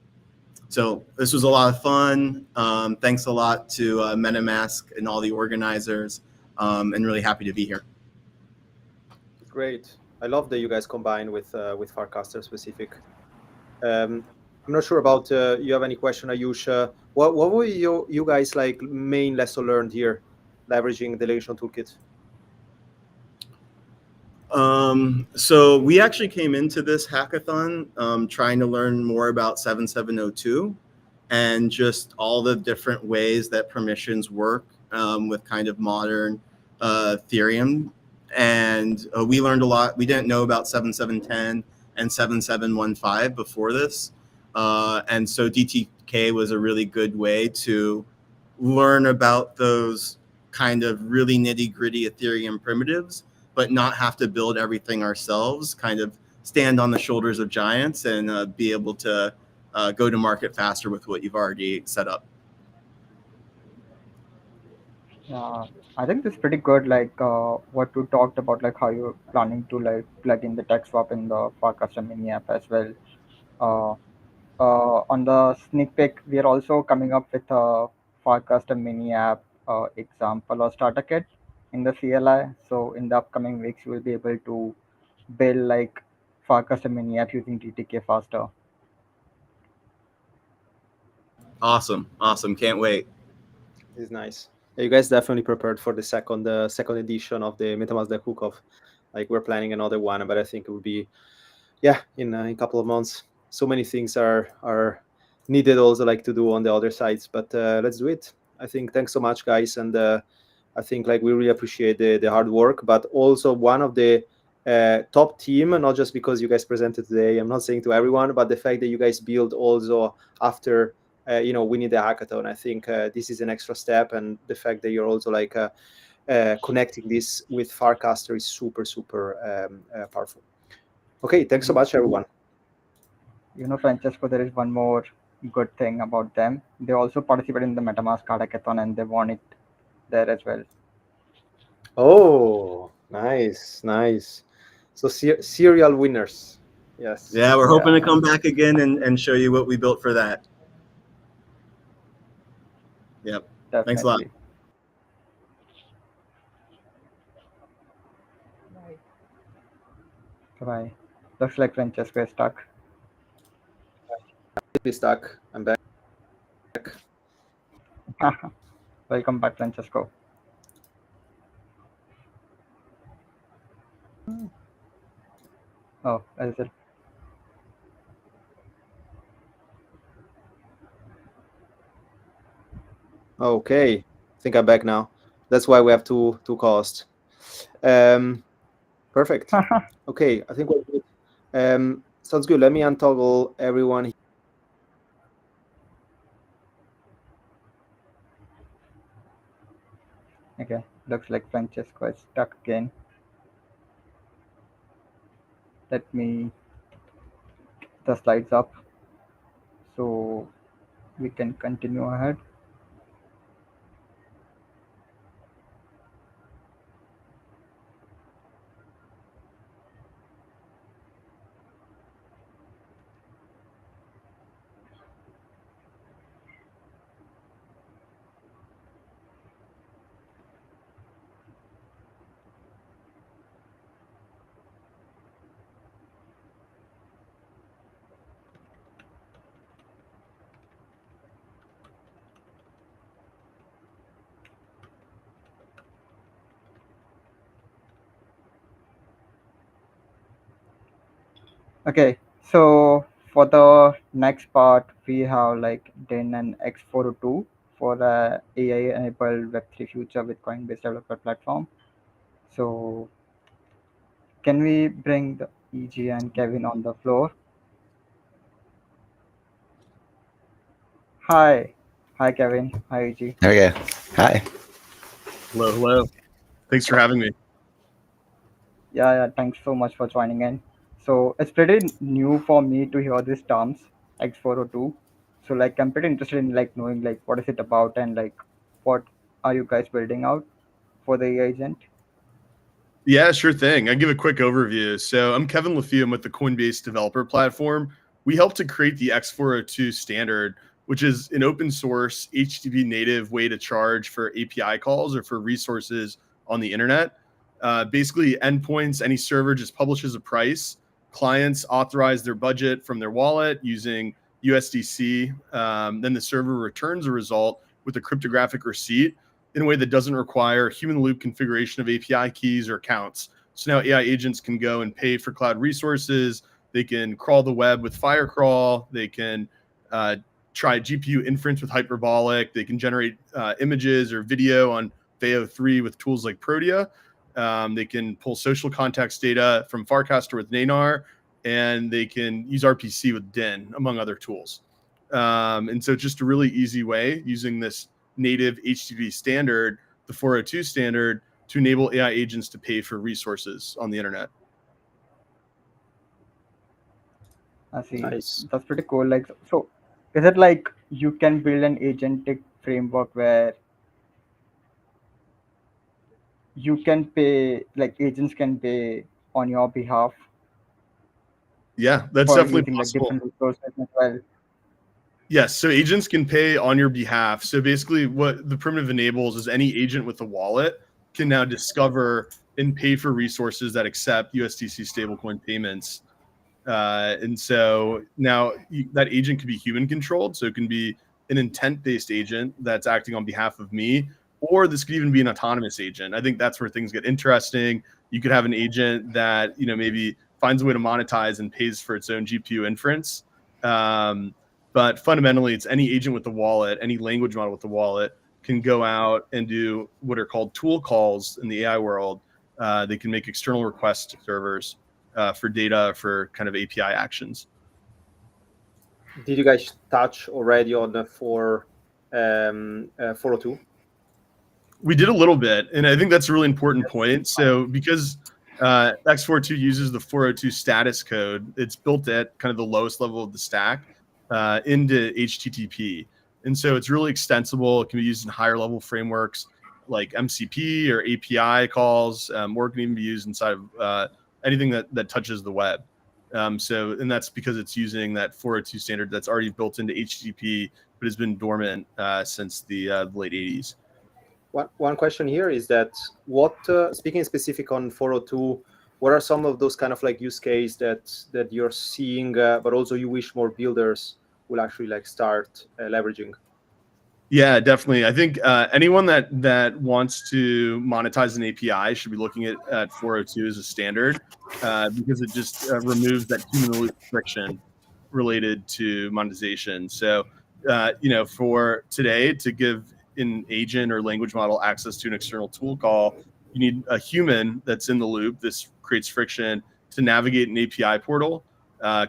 So this was a lot of fun. Thanks a lot to MetaMask and all the organizers, and really happy to be here. Great. I love that you guys combine with Farcaster specific. I'm not sure about you have any question, Ayush. What were you guys like main lesson learned here, leveraging Delegation Toolkit? So we actually came into this hackathon trying to learn more about 7702 and just all the different ways that permissions work with kind of modern Ethereum. And we learned a lot. We didn't know about 7710 and 7715 before this. And so DTK was a really good way to learn about those kind of really nitty-gritty Ethereum primitives, but not have to build everything ourselves, kind of stand on the shoulders of giants and be able to go to market faster with what you've already set up. I think this is pretty good. Like what you talked about, like how you're planning to like plug in the TextSwap in the Farcaster mini app as well. Uh, on the sneak peek, we are also coming up with a Farcaster mini app example or starter kit in the CLI. So in the upcoming weeks, you will be able to build like Farcaster mini app using TTK faster. Awesome. Can't wait. It's nice. Yeah, you guys definitely prepared for the second edition of the MetaMask Day Cook-Off. Like we're planning another one, but I think it will be, in a couple of months. So many things are needed also like to do on the other sides, but let's do it. I think thanks so much, guys, and I think like we really appreciate the hard work, but also one of the top team, not just because you guys presented today. I'm not saying to everyone, but the fact that you guys build also after. We need a hackathon. I think this is an extra step, and the fact that you're also like connecting this with Farcaster is super powerful. Okay, thanks so much, everyone. Francesco, there is one more good thing about them. They also participated in the MetaMask hackathon and they won it there as well. Oh, nice. So serial winners. Yes. Yeah, we're hoping to come back again and show you what we built for that. Yep. Definitely. Thanks a lot. Bye. Looks like Francesco is stuck. Be stuck. I'm back. Welcome back, Francesco. Oh, is it? Okay, I think I'm back now. That's why we have two calls. Perfect. Okay, I think we're good. Sounds good. Let me untoggle everyone. Okay, looks like Francesco is stuck again. Let me get the slides up so we can continue ahead. Okay, so for the next part, we have like DIN and X402 for the AI-enabled Web3 future with Coinbase developer platform. So can we bring the EG and Kevin on the floor? Hi. Hi, Kevin. Hi, EG. Okay. Hi. Hello. Thanks for having me. Yeah, thanks so much for joining in. So it's pretty new for me to hear these terms, X402. So like I'm pretty interested in like knowing like what is it about and like what are you guys building out for the AI agent? Yeah, sure thing. I'll give a quick overview. So I'm Kevin Lafie. I'm with the Coinbase developer platform. We helped to create the X402 standard, which is an open source HTTP native way to charge for API calls or for resources on the internet. Basically, endpoints, any server just publishes a price. Clients authorize their budget from their wallet using USDC. Then the server returns a result with a cryptographic receipt in a way that doesn't require human loop configuration of API keys or accounts. So now AI agents can go and pay for cloud resources. They can crawl the web with Firecrawl. They can try GPU inference with Hyperbolic. They can generate images or video on Veo 3 with tools like Protea. They can pull social context data from Farcaster with Nanar, and they can use RPC with DIN, among other tools. And so just a really easy way using this native HTTP standard, the 402 standard, to enable AI agents to pay for resources on the internet. I see. Nice. That's pretty cool. Like so is it like you can build an agentic framework where you can pay like agents can pay on your behalf Yeah, that's for definitely using like possible. different resources as well? Yes, so agents can pay on your behalf. So basically, what the primitive enables is any agent with a wallet can now discover and pay for resources that accept USDC stablecoin payments. And so now that agent can be human controlled. So it can be an intent based agent that's acting on behalf of me, or this could even be an autonomous agent. I think that's where things get interesting. You could have an agent that, maybe finds a way to monetize and pays for its own GPU inference. But fundamentally, it's any agent with a wallet, any language model with a wallet can go out and do what are called tool calls in the AI world. They can make external requests to servers for data for kind of API actions. Did you guys touch already on the 402? We did a little bit, and I think that's a really important point. So because X402 uses the 402 status code, it's built at kind of the lowest level of the stack into HTTP. And so it's really extensible. It can be used in higher level frameworks like MCP or API calls, or it can even be used inside of anything that touches the web. And that's because it's using that 402 standard that's already built into HTTP, but has been dormant since the late 80s. One question here is that what, speaking specific on 402, what are some of those kind of like use case that you're seeing, but also you wish more builders will actually like start leveraging? Yeah, definitely. I think anyone that wants to monetize an API should be looking at 402 as a standard because it just removes that human in the loop friction related to monetization. So, for today to give an agent or language model access to an external tool call, you need a human that's in the loop. This creates friction to navigate an API portal,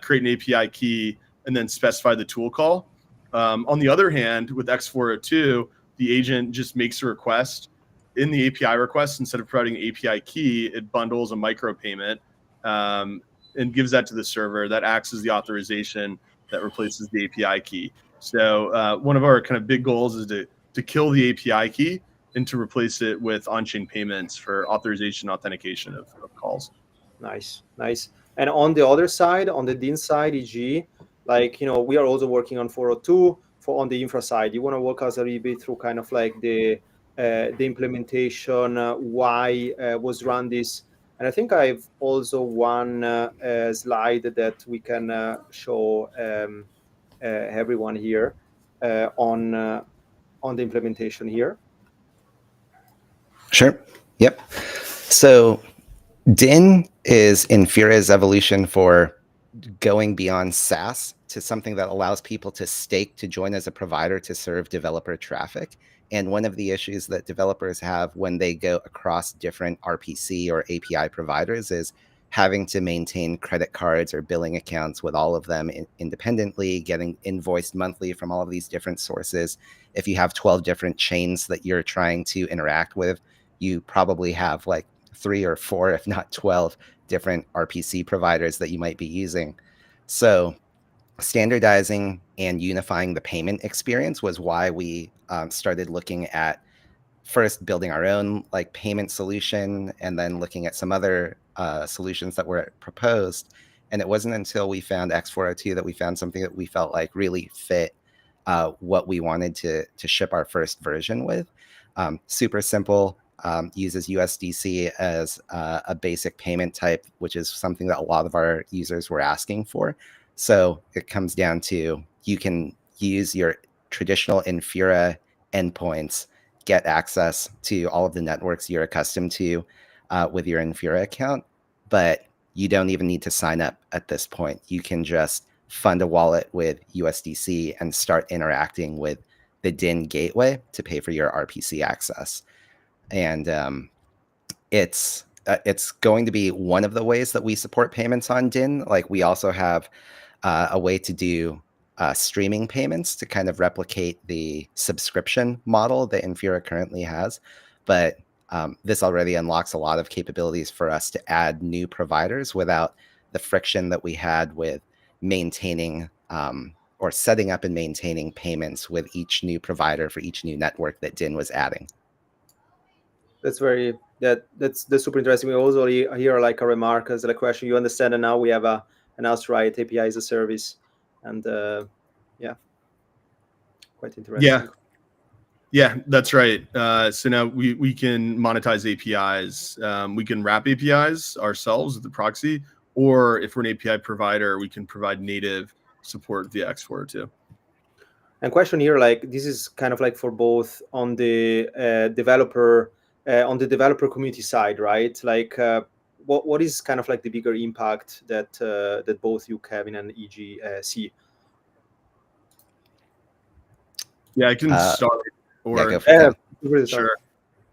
create an API key, and then specify the tool call. On the other hand, with X402, the agent just makes a request. In the API request, instead of providing an API key, it bundles a micropayment and gives that to the server. That acts as the authorization that replaces the API key. So one of our kind of big goals is to kill the API key and to replace it with on-chain payments for authorization authentication of calls. Nice, nice. And on the other side, on the DIN side, e.g., like, we are also working on 402 for on the infra side. You want to walk us a little bit through kind of like the implementation, why was run this. And I think I've also one slide that we can show everyone here on the implementation here. Sure. Yep. So DIN is Infura's evolution for going beyond SaaS to something that allows people to stake to join as a provider to serve developer traffic. And one of the issues that developers have when they go across different RPC or API providers is having to maintain credit cards or billing accounts with all of them independently, getting invoiced monthly from all of these different sources. If you have 12 different chains that you're trying to interact with, you probably have like 3 or 4, if not 12 different RPC providers that you might be using. So standardizing and unifying the payment experience was why we started looking at first building our own like payment solution and then looking at some other solutions that were proposed. And it wasn't until we found X402 that we found something that we felt like really fit what we wanted to ship our first version with. Super simple. Uses USDC as a basic payment type, which is something that a lot of our users were asking for. So it comes down to you can use your traditional Infura endpoints, get access to all of the networks you're accustomed to with your Infura account, but you don't even need to sign up at this point. You can just fund a wallet with USDC and start interacting with the DIN gateway to pay for your RPC access. And it's going to be one of the ways that we support payments on DIN. Like we also have a way to do streaming payments to kind of replicate the subscription model that Infura currently has. But this already unlocks a lot of capabilities for us to add new providers without the friction that we had with maintaining or setting up and maintaining payments with each new provider for each new network that DIN was adding. That's that's super interesting. We also hear like a remark as a question. You understand, and now we have an outright API as a service, and yeah, quite interesting. Yeah, that's right. So now we can monetize APIs. We can wrap APIs ourselves with the proxy, or if we're an API provider, we can provide native support via X402. And question here, like this is kind of like for both on the developer community side, right? Like what is kind of like the bigger impact that that both you, Kevin and EG, see? Yeah, I can start. Or yeah, go for it. Sure.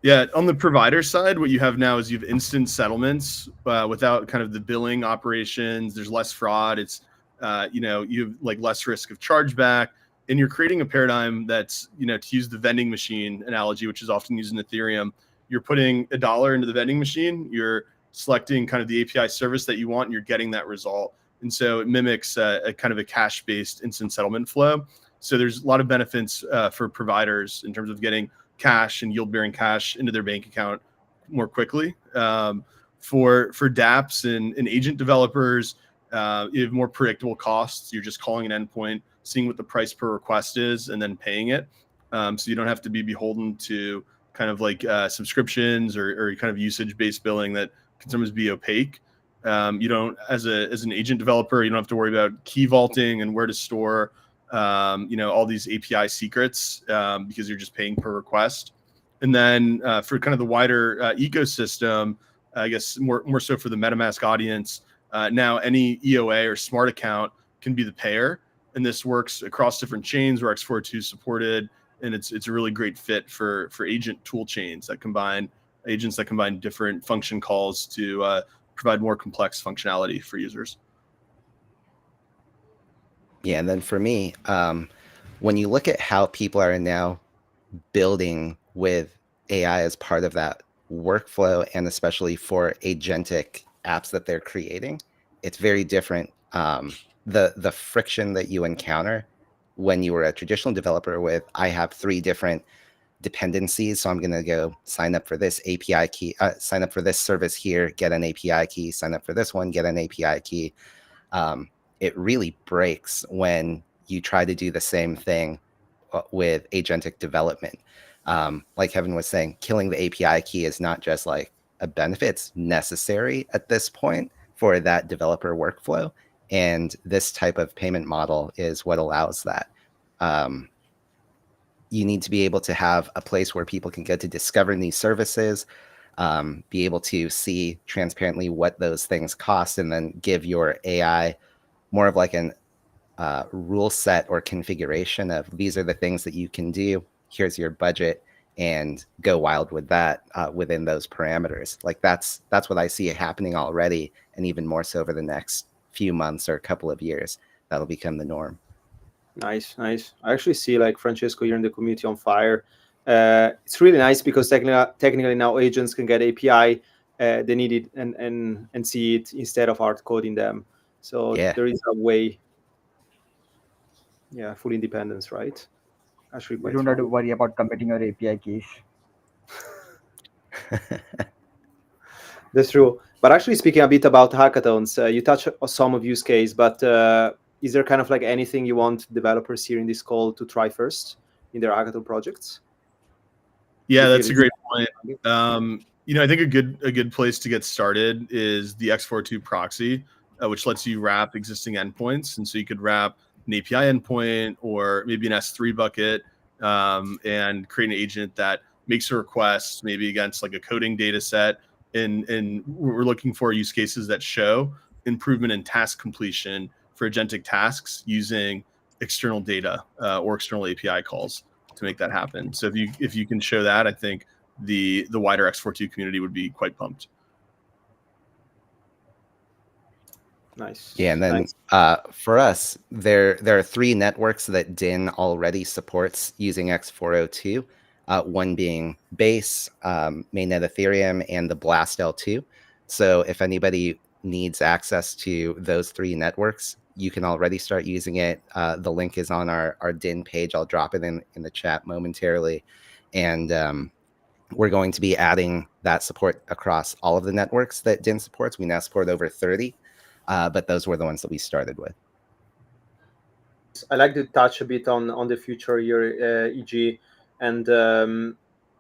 Yeah, on the provider side, what you have now is you have instant settlements without kind of the billing operations. There's less fraud. It's you have like less risk of chargeback, and you're creating a paradigm that's, to use the vending machine analogy, which is often used in Ethereum. You're putting $1 into the vending machine. You're selecting kind of the API service that you want, and you're getting that result. And so it mimics a kind of a cash-based instant settlement flow. So there's a lot of benefits for providers in terms of getting cash and yield-bearing cash into their bank account more quickly. For dApps and agent developers, you have more predictable costs. You're just calling an endpoint, seeing what the price per request is, and then paying it. So you don't have to be beholden to kind of like subscriptions or kind of usage-based billing that can sometimes be opaque. You don't, as an agent developer, you don't have to worry about key vaulting and where to store all these API secrets because you're just paying per request. And then for kind of the wider ecosystem, I guess more so for the MetaMask audience, now any EOA or smart account can be the payer. And this works across different chains where X402 is supported. And it's a really great fit for agent tool chains that combine different function calls to provide more complex functionality for users. Yeah, and then for me, when you look at how people are now building with AI as part of that workflow, and especially for agentic apps that they're creating, it's very different. The friction that you encounter when you were a traditional developer with, I have 3 different dependencies, so I'm going to go sign up for this API key, sign up for this service here, get an API key, sign up for this one, get an API key. It really breaks when you try to do the same thing with agentic development. Like Kevin was saying, killing the API key is not just like a benefit, it's necessary at this point for that developer workflow. And this type of payment model is what allows that. You need to be able to have a place where people can go to discover these services, be able to see transparently what those things cost, and then give your AI more of like an rule set or configuration of these are the things that you can do, here's your budget, and go wild with that within those parameters. Like that's what I see happening already, and even more so over the next few months or a couple of years, that'll become the norm. Nice. I actually see like Francesco here in the community on fire. It's really nice because technically now agents can get API they need it and see it instead of hard coding them. So Yeah. there is a way. Yeah, full independence, right? Actually, You quite don't have to strong. worry about committing your API keys. That's true. But actually, speaking a bit about hackathons, you touched on some of use case, but is there kind of like anything you want developers here in this call to try first in their hackathon projects? Yeah, You that's a feel great it's- point. I think a good place to get started is the X42 proxy, which lets you wrap existing endpoints. And so you could wrap an API endpoint or maybe an S3 bucket and create an agent that makes a request maybe against like a coding data set. And we're looking for use cases that show improvement in task completion for agentic tasks using external data or external API calls to make that happen. So if you can show that, I think the wider X42 community would be quite pumped. Nice. Yeah, and then nice. for us, there are 3 networks that DIN already supports using X402. One being Base, Mainnet Ethereum, and the Blast L2. So if anybody needs access to those 3 networks, you can already start using it. The link is on our DIN page. I'll drop it in the chat momentarily. And we're going to be adding that support across all of the networks that DIN supports. We now support over 30. But those were the ones that we started with. I like to touch a bit on the future here, EG, and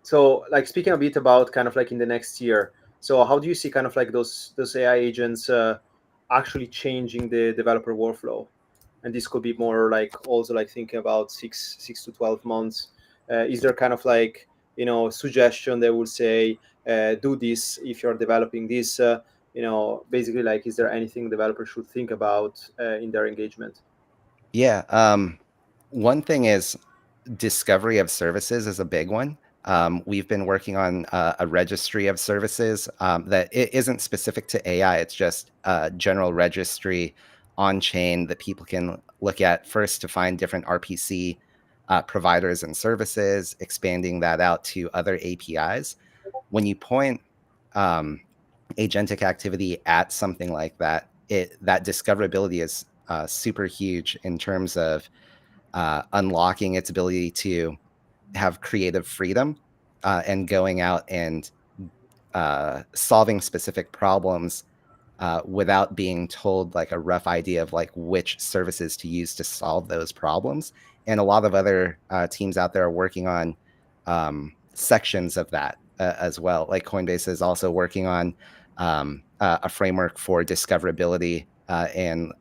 so like speaking a bit about kind of like in the next year. So how do you see kind of like those AI agents actually changing the developer workflow? And this could be more like also like thinking about 6 to 12 months. Is there kind of like suggestion that would say do this if you're developing this? Basically like is there anything developers should think about in their engagement? Yeah. One thing is discovery of services is a big one. We've been working on a registry of services that it isn't specific to AI. It's just a general registry on chain that people can look at first to find different RPC providers and services, expanding that out to other APIs. When you point agentic activity at something like that, that discoverability is super huge in terms of unlocking its ability to have creative freedom and going out and solving specific problems without being told like a rough idea of like which services to use to solve those problems. And a lot of other teams out there are working on sections of that as well. Like Coinbase is also working on a framework for discoverability and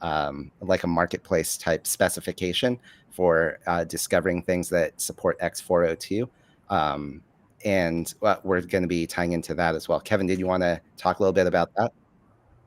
like a marketplace type specification for discovering things that support X402. And we're going to be tying into that as well. Kevin, did you want to talk a little bit about that?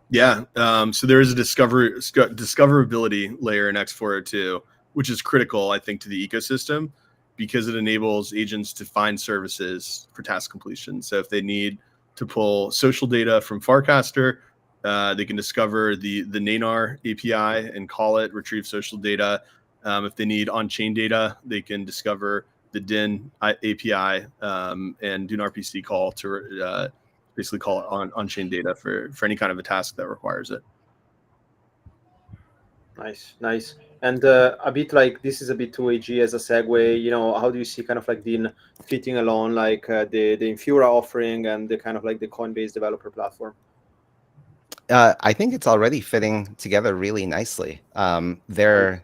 Yeah. So there is a discoverability layer in X402, which is critical, I think, to the ecosystem because it enables agents to find services for task completion. So if they need to pull social data from Farcaster, they can discover the Nanar API and call it, retrieve social data. If they need on-chain data, they can discover the DIN API and do an RPC call to basically call it on-chain data for any kind of a task that requires it. Nice. And a bit like this is a bit too AG as a segue. You know, how do you see kind of like Dean fitting along like the Infura offering and the kind of like the Coinbase developer platform? I think it's already fitting together really nicely. There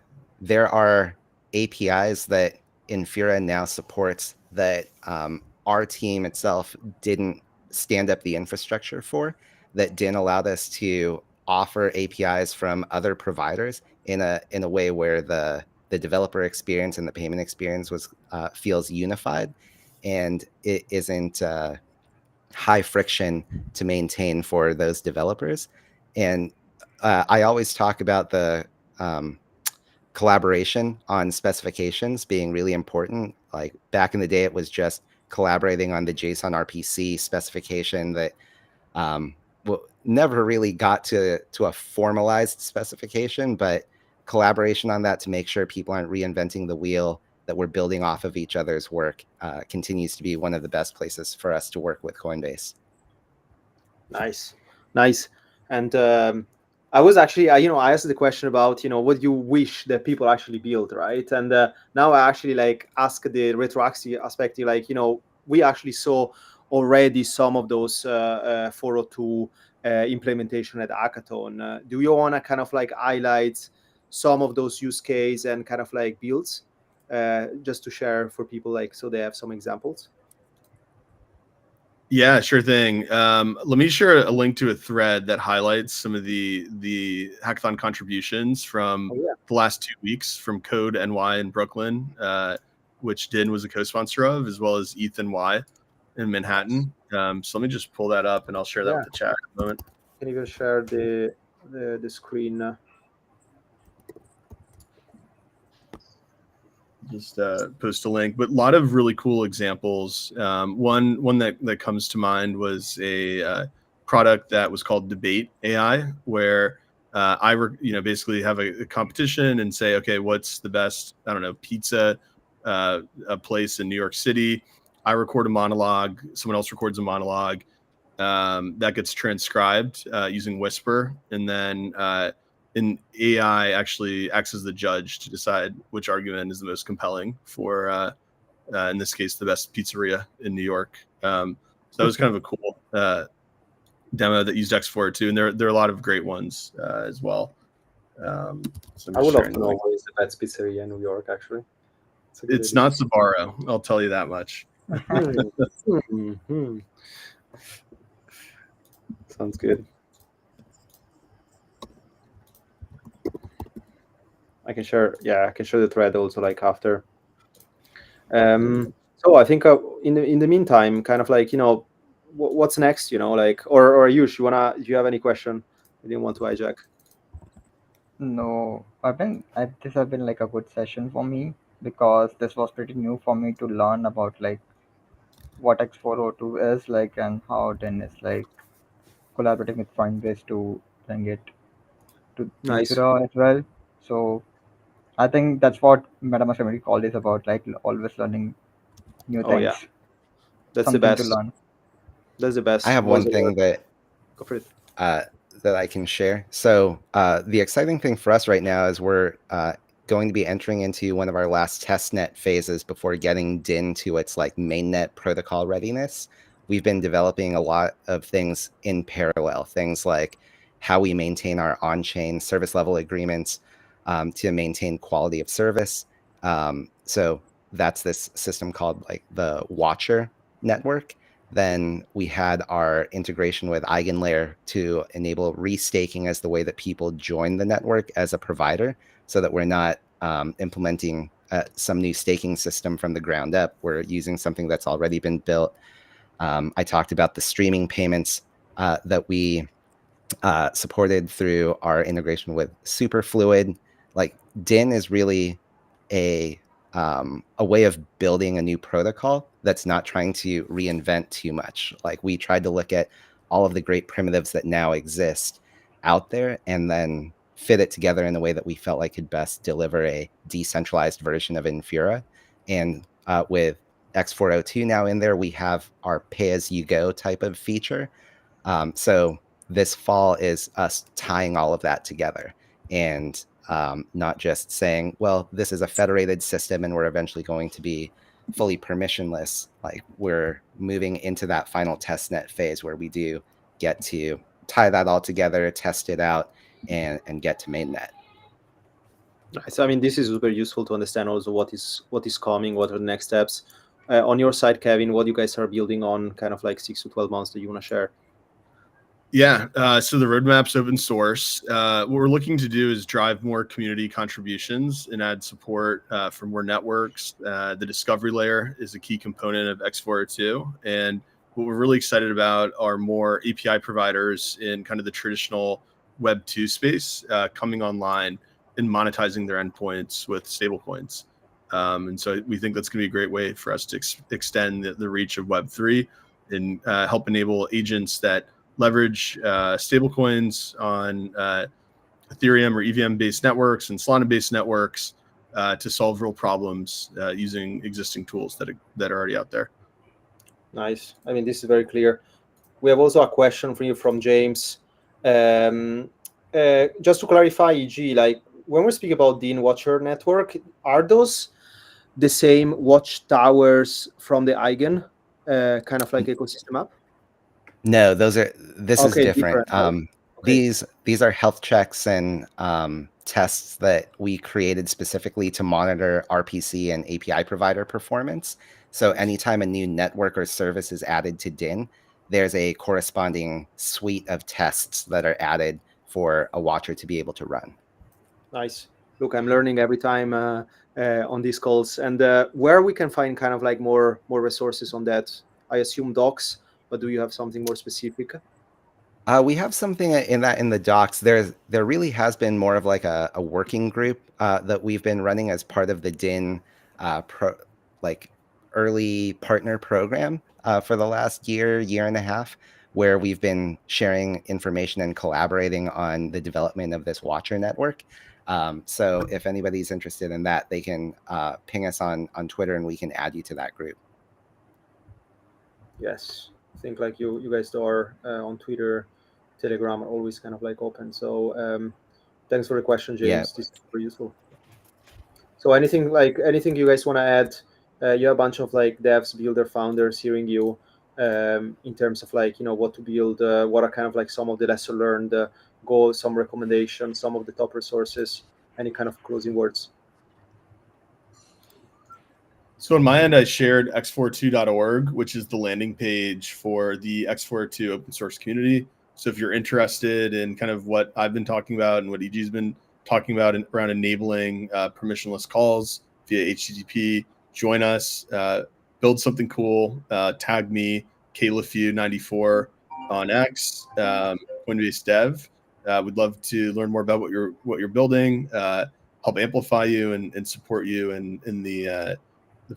are APIs that Infura now supports that our team itself didn't stand up the infrastructure for, that DIN allowed us to offer APIs from other providers in a way where the developer experience and the payment experience was feels unified, and it isn't high friction to maintain for those developers. And I always talk about the collaboration on specifications being really important. Like back in the day, it was just collaborating on the JSON RPC specification that never really got to a formalized specification, but collaboration on that to make sure people aren't reinventing the wheel, that we're building off of each other's work, continues to be one of the best places for us to work with Coinbase. Nice. And I was actually, I asked the question about, what you wish that people actually build, right? And now I actually like ask the retroactive aspect, like, we actually saw already some of those 402 implementation at Hackathon. Do you want to kind of like highlight some of those use case and kind of like builds just to share for people, like, so they have some examples? Yeah, sure thing. Let me share a link to a thread that highlights some of the hackathon contributions from the last 2 weeks from Code NY in Brooklyn, which DIN was a co-sponsor of, as well as Ethan Y in Manhattan. So let me just pull that up and I'll share that with the chat in a moment. Can you go share the screen? Just post a link, but a lot of really cool examples. One that comes to mind was a product that was called Debate AI, where I basically have a competition and say, okay, what's the best, I don't know, pizza a place in New York City. I record a monologue, someone else records a monologue, that gets transcribed using Whisper, and then an AI actually acts as the judge to decide which argument is the most compelling for, in this case, the best pizzeria in New York. So that was kind of a cool demo that used X402, and there are a lot of great ones as well. So I would love to know what is the best pizzeria in New York, actually. It's not Sbarro, I'll tell you that much. Sounds good. I can share the thread also, like, after. So I think in the meantime, kind of like, what's next, like, or Ayush, do you have any question? I didn't want to hijack. No, this has been like a good session for me because this was pretty new for me to learn about like what X402 is like and how then it's like collaborating with Coinbase to bring it to Nice. Infura as well. So I think that's what MetaMask Community Call is about, like always learning new things. Yeah, that's something the best. to learn. That's the best. I have one thing that go for it. That I can share. So the exciting thing for us right now is we're going to be entering into one of our last testnet phases before getting DIN to its like mainnet protocol readiness. We've been developing a lot of things in parallel, things like how we maintain our on-chain service level agreements to maintain quality of service. So that's this system called like the Watcher network. Then we had our integration with EigenLayer to enable restaking as the way that people join the network as a provider, so that we're not implementing some new staking system from the ground up. We're using something that's already been built. I talked about the streaming payments that we supported through our integration with Superfluid. Like, DIN is really a way of building a new protocol that's not trying to reinvent too much. Like, we tried to look at all of the great primitives that now exist out there and then fit it together in a way that we felt like could best deliver a decentralized version of Infura. And with X402 now in there, we have our pay-as-you-go type of feature. So this fall is us tying all of that together and not just saying, well, this is a federated system and we're eventually going to be fully permissionless. Like, we're moving into that final testnet phase where we do get to tie that all together, test it out, and get to mainnet. Nice. I mean, this is super useful to understand also what is coming, what are the next steps. On your side, Kevin, what you guys are building on kind of like 6 to 12 months that you want to share? Yeah, so the roadmap's open source. What we're looking to do is drive more community contributions and add support for more networks. The discovery layer is a key component of X402. And what we're really excited about are more API providers in kind of the traditional Web 2 space coming online and monetizing their endpoints with stablecoins. And so we think that's going to be a great way for us to extend the reach of Web 3 and help enable agents that leverage stablecoins on Ethereum or EVM-based networks and Solana-based networks to solve real problems using existing tools that are already out there. Nice. I mean, this is very clear. We have also a question for you from James. Just to clarify, EG, like when we speak about DIN Watcher Network, are those the same watchtowers from the Eigen kind of like ecosystem app? No, this is different. Right? Okay. These are health checks and tests that we created specifically to monitor RPC and API provider performance. So anytime a new network or service is added to DIN, there's a corresponding suite of tests that are added for a watcher to be able to run. Nice. Look, I'm learning every time on these calls. And where we can find kind of like more resources on that? I assume docs, but do you have something more specific? We have something in the docs. There really has been more of like a working group that we've been running as part of the DIN early partner program for the last year and a half, where we've been sharing information and collaborating on the development of this watcher network. So if anybody's interested in that, they can ping us on Twitter and we can add you to that group. Yes, I think like you guys are on Twitter, Telegram are always kind of like open. So thanks for the question, James. Yeah. This is super useful. So anything you guys want to add? You have a bunch of like devs, builder, founders hearing you in terms of like, what to build, what are kind of like some of the lesson learned goals, some recommendations, some of the top resources, any kind of closing words? So on my end, I shared x42.org, which is the landing page for the X402 open source community. So if you're interested in kind of what I've been talking about and what EG's been talking about around enabling permissionless calls via HTTP, join us, build something cool, tag me, KLaFew94 on X, Coinbase Dev. We'd love to learn more about what you're building, help amplify you and support you in the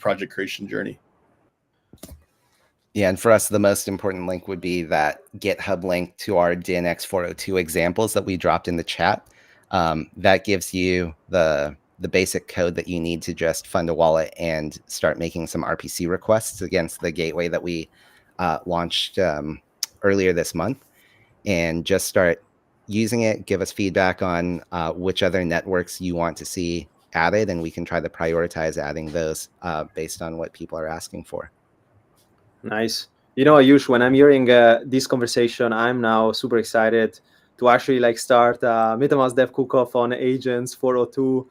project creation journey. Yeah, and for us, the most important link would be that GitHub link to our DIN X402 examples that we dropped in the chat. That gives you the basic code that you need to just fund a wallet and start making some RPC requests against the gateway that we launched earlier this month, and just start using it. Give us feedback on which other networks you want to see added, and we can try to prioritize adding those based on what people are asking for. Nice. Ayush, when I'm hearing this conversation, I'm now super excited to actually like start MetaMask Dev Cook-Off on Agents 402.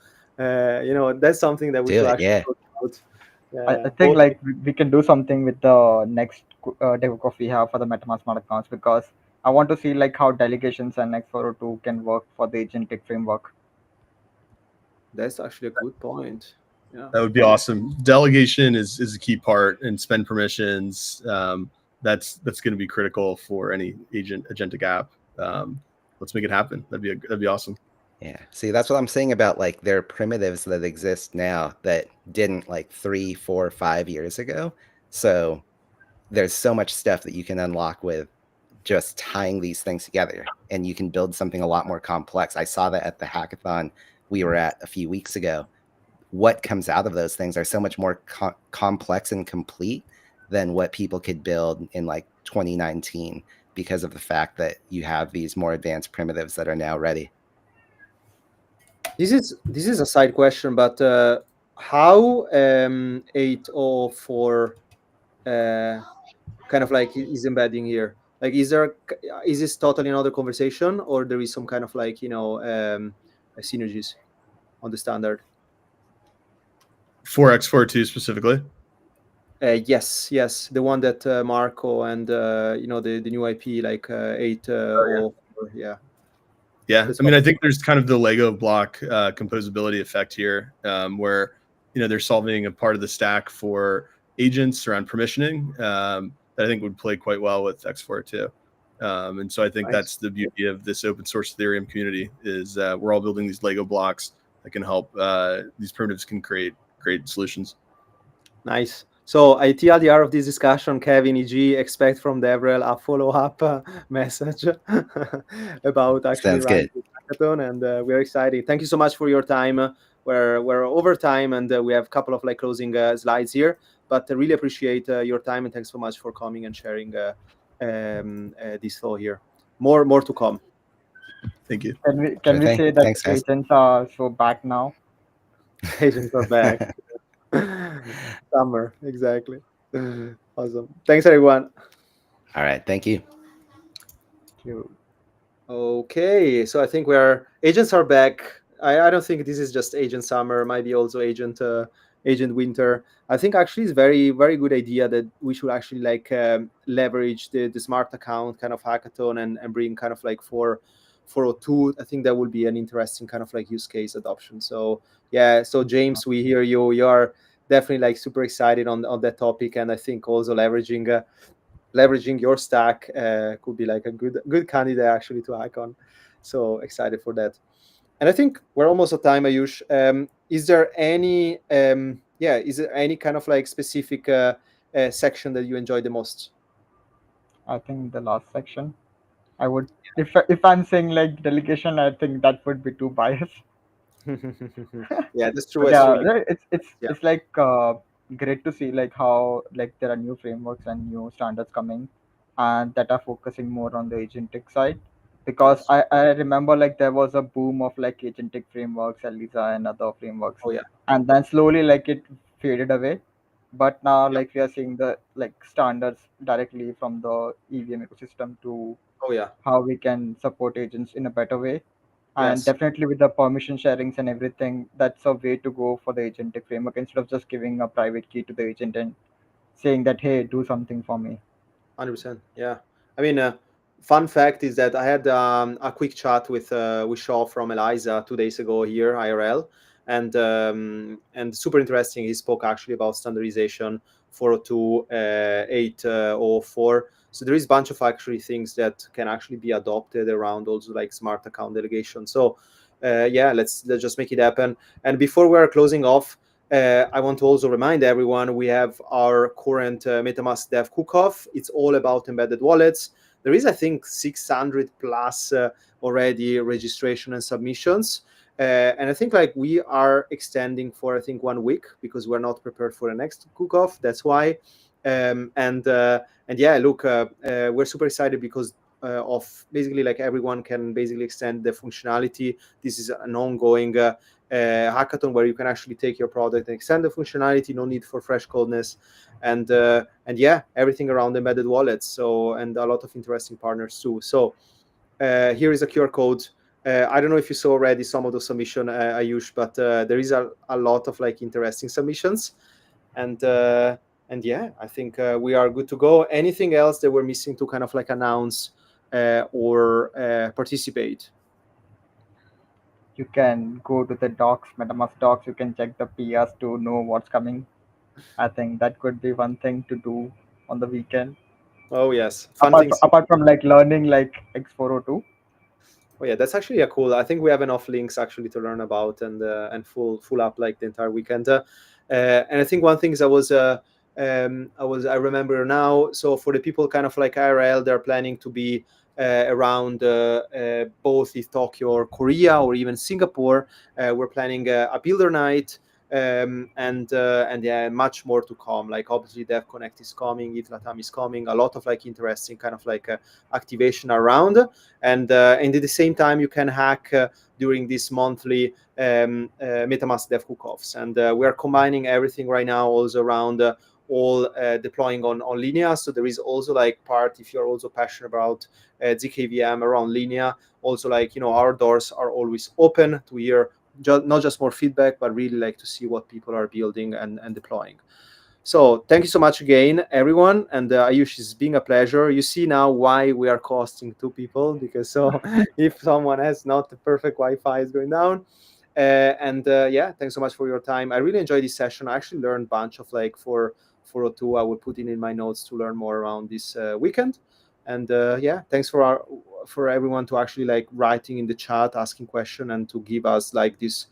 That's something that we should actually talk about. I think like we can do something with the next dev we have for the MetaMask smart accounts, because I want to see like how delegations and X402 can work for the agentic framework. That's actually a good point. Yeah, That would be awesome. Delegation is a key part, and spend permissions. That's going to be critical for any agentic app. Let's make it happen. That'd be awesome. Yeah. See, that's what I'm saying about like there are primitives that exist now that didn't like 3, 4, 5 years ago. So there's so much stuff that you can unlock with just tying these things together, and you can build something a lot more complex. I saw that at the hackathon we were at a few weeks ago. What comes out of those things are so much more complex and complete than what people could build in like 2019 because of the fact that you have these more advanced primitives that are now ready. This is a side question, but how 804 kind of like is embedding here? Like, is this totally another conversation, or there is some kind of like synergies on the standard? For X42 specifically? Yes, the one that Marco and the new IP like 804. Yeah. Yeah, That's I mean, I think there's kind of the Lego block composability effect here, where they're solving a part of the stack for agents around permissioning that I think would play quite well with X402. And so I think Nice. that's the beauty of this open source Ethereum community is we're all building these Lego blocks that can help these primitives can create great solutions. Nice. So TLDR of this discussion, Kevin, EG, expect from Devrel a follow-up message about actually Sounds running good. the hackathon, and we're excited. Thank you so much for your time. We're over time, and we have a couple of like closing slides here, but I really appreciate your time, and thanks so much for coming and sharing this thought here. More to come. Thank you. Can we Sure thing. say that Thanks, guys. agents are so back now? Agents are back. Summer, exactly. Awesome. Thanks, everyone. All right. Thank you. Okay, so I think agents are back. I don't think this is just agent summer, maybe also agent winter. I think actually it's very, very good idea that we should actually like leverage the smart account kind of hackathon and bring kind of like 402. I think that would be an interesting kind of like use case adoption. So yeah, so James, we hear you. You are definitely like super excited on that topic, and I think also leveraging your stack could be like a good candidate actually to hack on. So excited for that. And I think we're almost at time, Ayush. Is there any kind of like specific section that you enjoy the most? I think the last section. I would, if I'm saying like delegation, I think that would be too biased. Yeah, that's true. But It's yeah, really, right, it's yeah. it's like great to see like how like there are new frameworks and new standards coming, and that are focusing more on the agentic side. Because Yes. I remember like there was a boom of like agentic frameworks, Elisa and other frameworks, Oh yeah. and then slowly like it faded away. But now Yeah. like we are seeing the like standards directly from the EVM ecosystem to Oh yeah. how we can support agents in a better way. And Yes. definitely with the permission sharings and everything, that's a way to go for the agentic framework instead of just giving a private key to the agent and saying that, hey, do something for me. 100%. Yeah. I mean, fun fact is that I had a quick chat with Shaw from Eliza 2 days ago here, IRL, and super interesting. He spoke actually about standardization 402, 804. So there is a bunch of actually things that can actually be adopted around also like smart account delegation. So yeah, let's just make it happen. And before we're closing off, I want to also remind everyone we have our current MetaMask Dev Cook-Off. It's all about embedded wallets. There is, I think, 600 plus already registration and submissions. And I think like we are extending for, I think, 1 week because we're not prepared for the next Cook-Off. That's why. And yeah, look, we're super excited because of basically like everyone can basically extend the functionality. This is an ongoing hackathon where you can actually take your product and extend the functionality. No need for fresh codeness, and yeah, everything around embedded wallets. So and a lot of interesting partners too. So here is a QR code. I don't know if you saw already some of the submission, Ayush, but there is a lot of like interesting submissions, and yeah, I think we are good to go. Anything else that we're missing to kind of like announce or participate? You can go to the docs, MetaMask docs. You can check the PRs to know what's coming. I think that could be one thing to do on the weekend. Oh yes, fun things. Apart from like learning like X402. Oh yeah, that's actually a cool. I think we have enough links actually to learn about and full up like the entire weekend. And I think one thing is I remember now. So for the people kind of like IRL, they're planning to be around both in Tokyo or Korea or even Singapore. We're planning a builder night. And yeah, much more to come. Like obviously Dev Connect is coming, Latam is coming, a lot of like interesting kind of like activation around, and at the same time you can hack during this monthly MetaMask Dev Cook-offs, and we are combining everything right now also around all deploying on Linea. So there is also like part, if you're also passionate about zkVM around Linea, also like, you know, our doors are always open to hear not just more feedback, but really like to see what people are building and deploying. So thank you so much again, everyone. And Ayush, it's been a pleasure. You see now why we are costing 2 people, because so if someone has not the perfect Wi-Fi is going down. Yeah, thanks so much for your time. I really enjoyed this session. I actually learned a bunch of like for 402. I will put in my notes to learn more around this weekend. And yeah, thanks for everyone to actually like writing in the chat, asking question, and to give us like this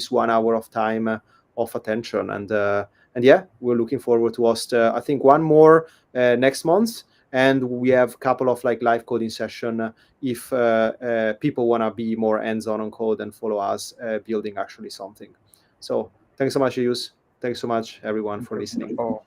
1 hour of time of attention. And yeah, we're looking forward to host I think one more next month, and we have a couple of like live coding session if people want to be more hands-on on code and follow us building actually something. So thanks so much, Yus. Thanks so much everyone for listening. Oh.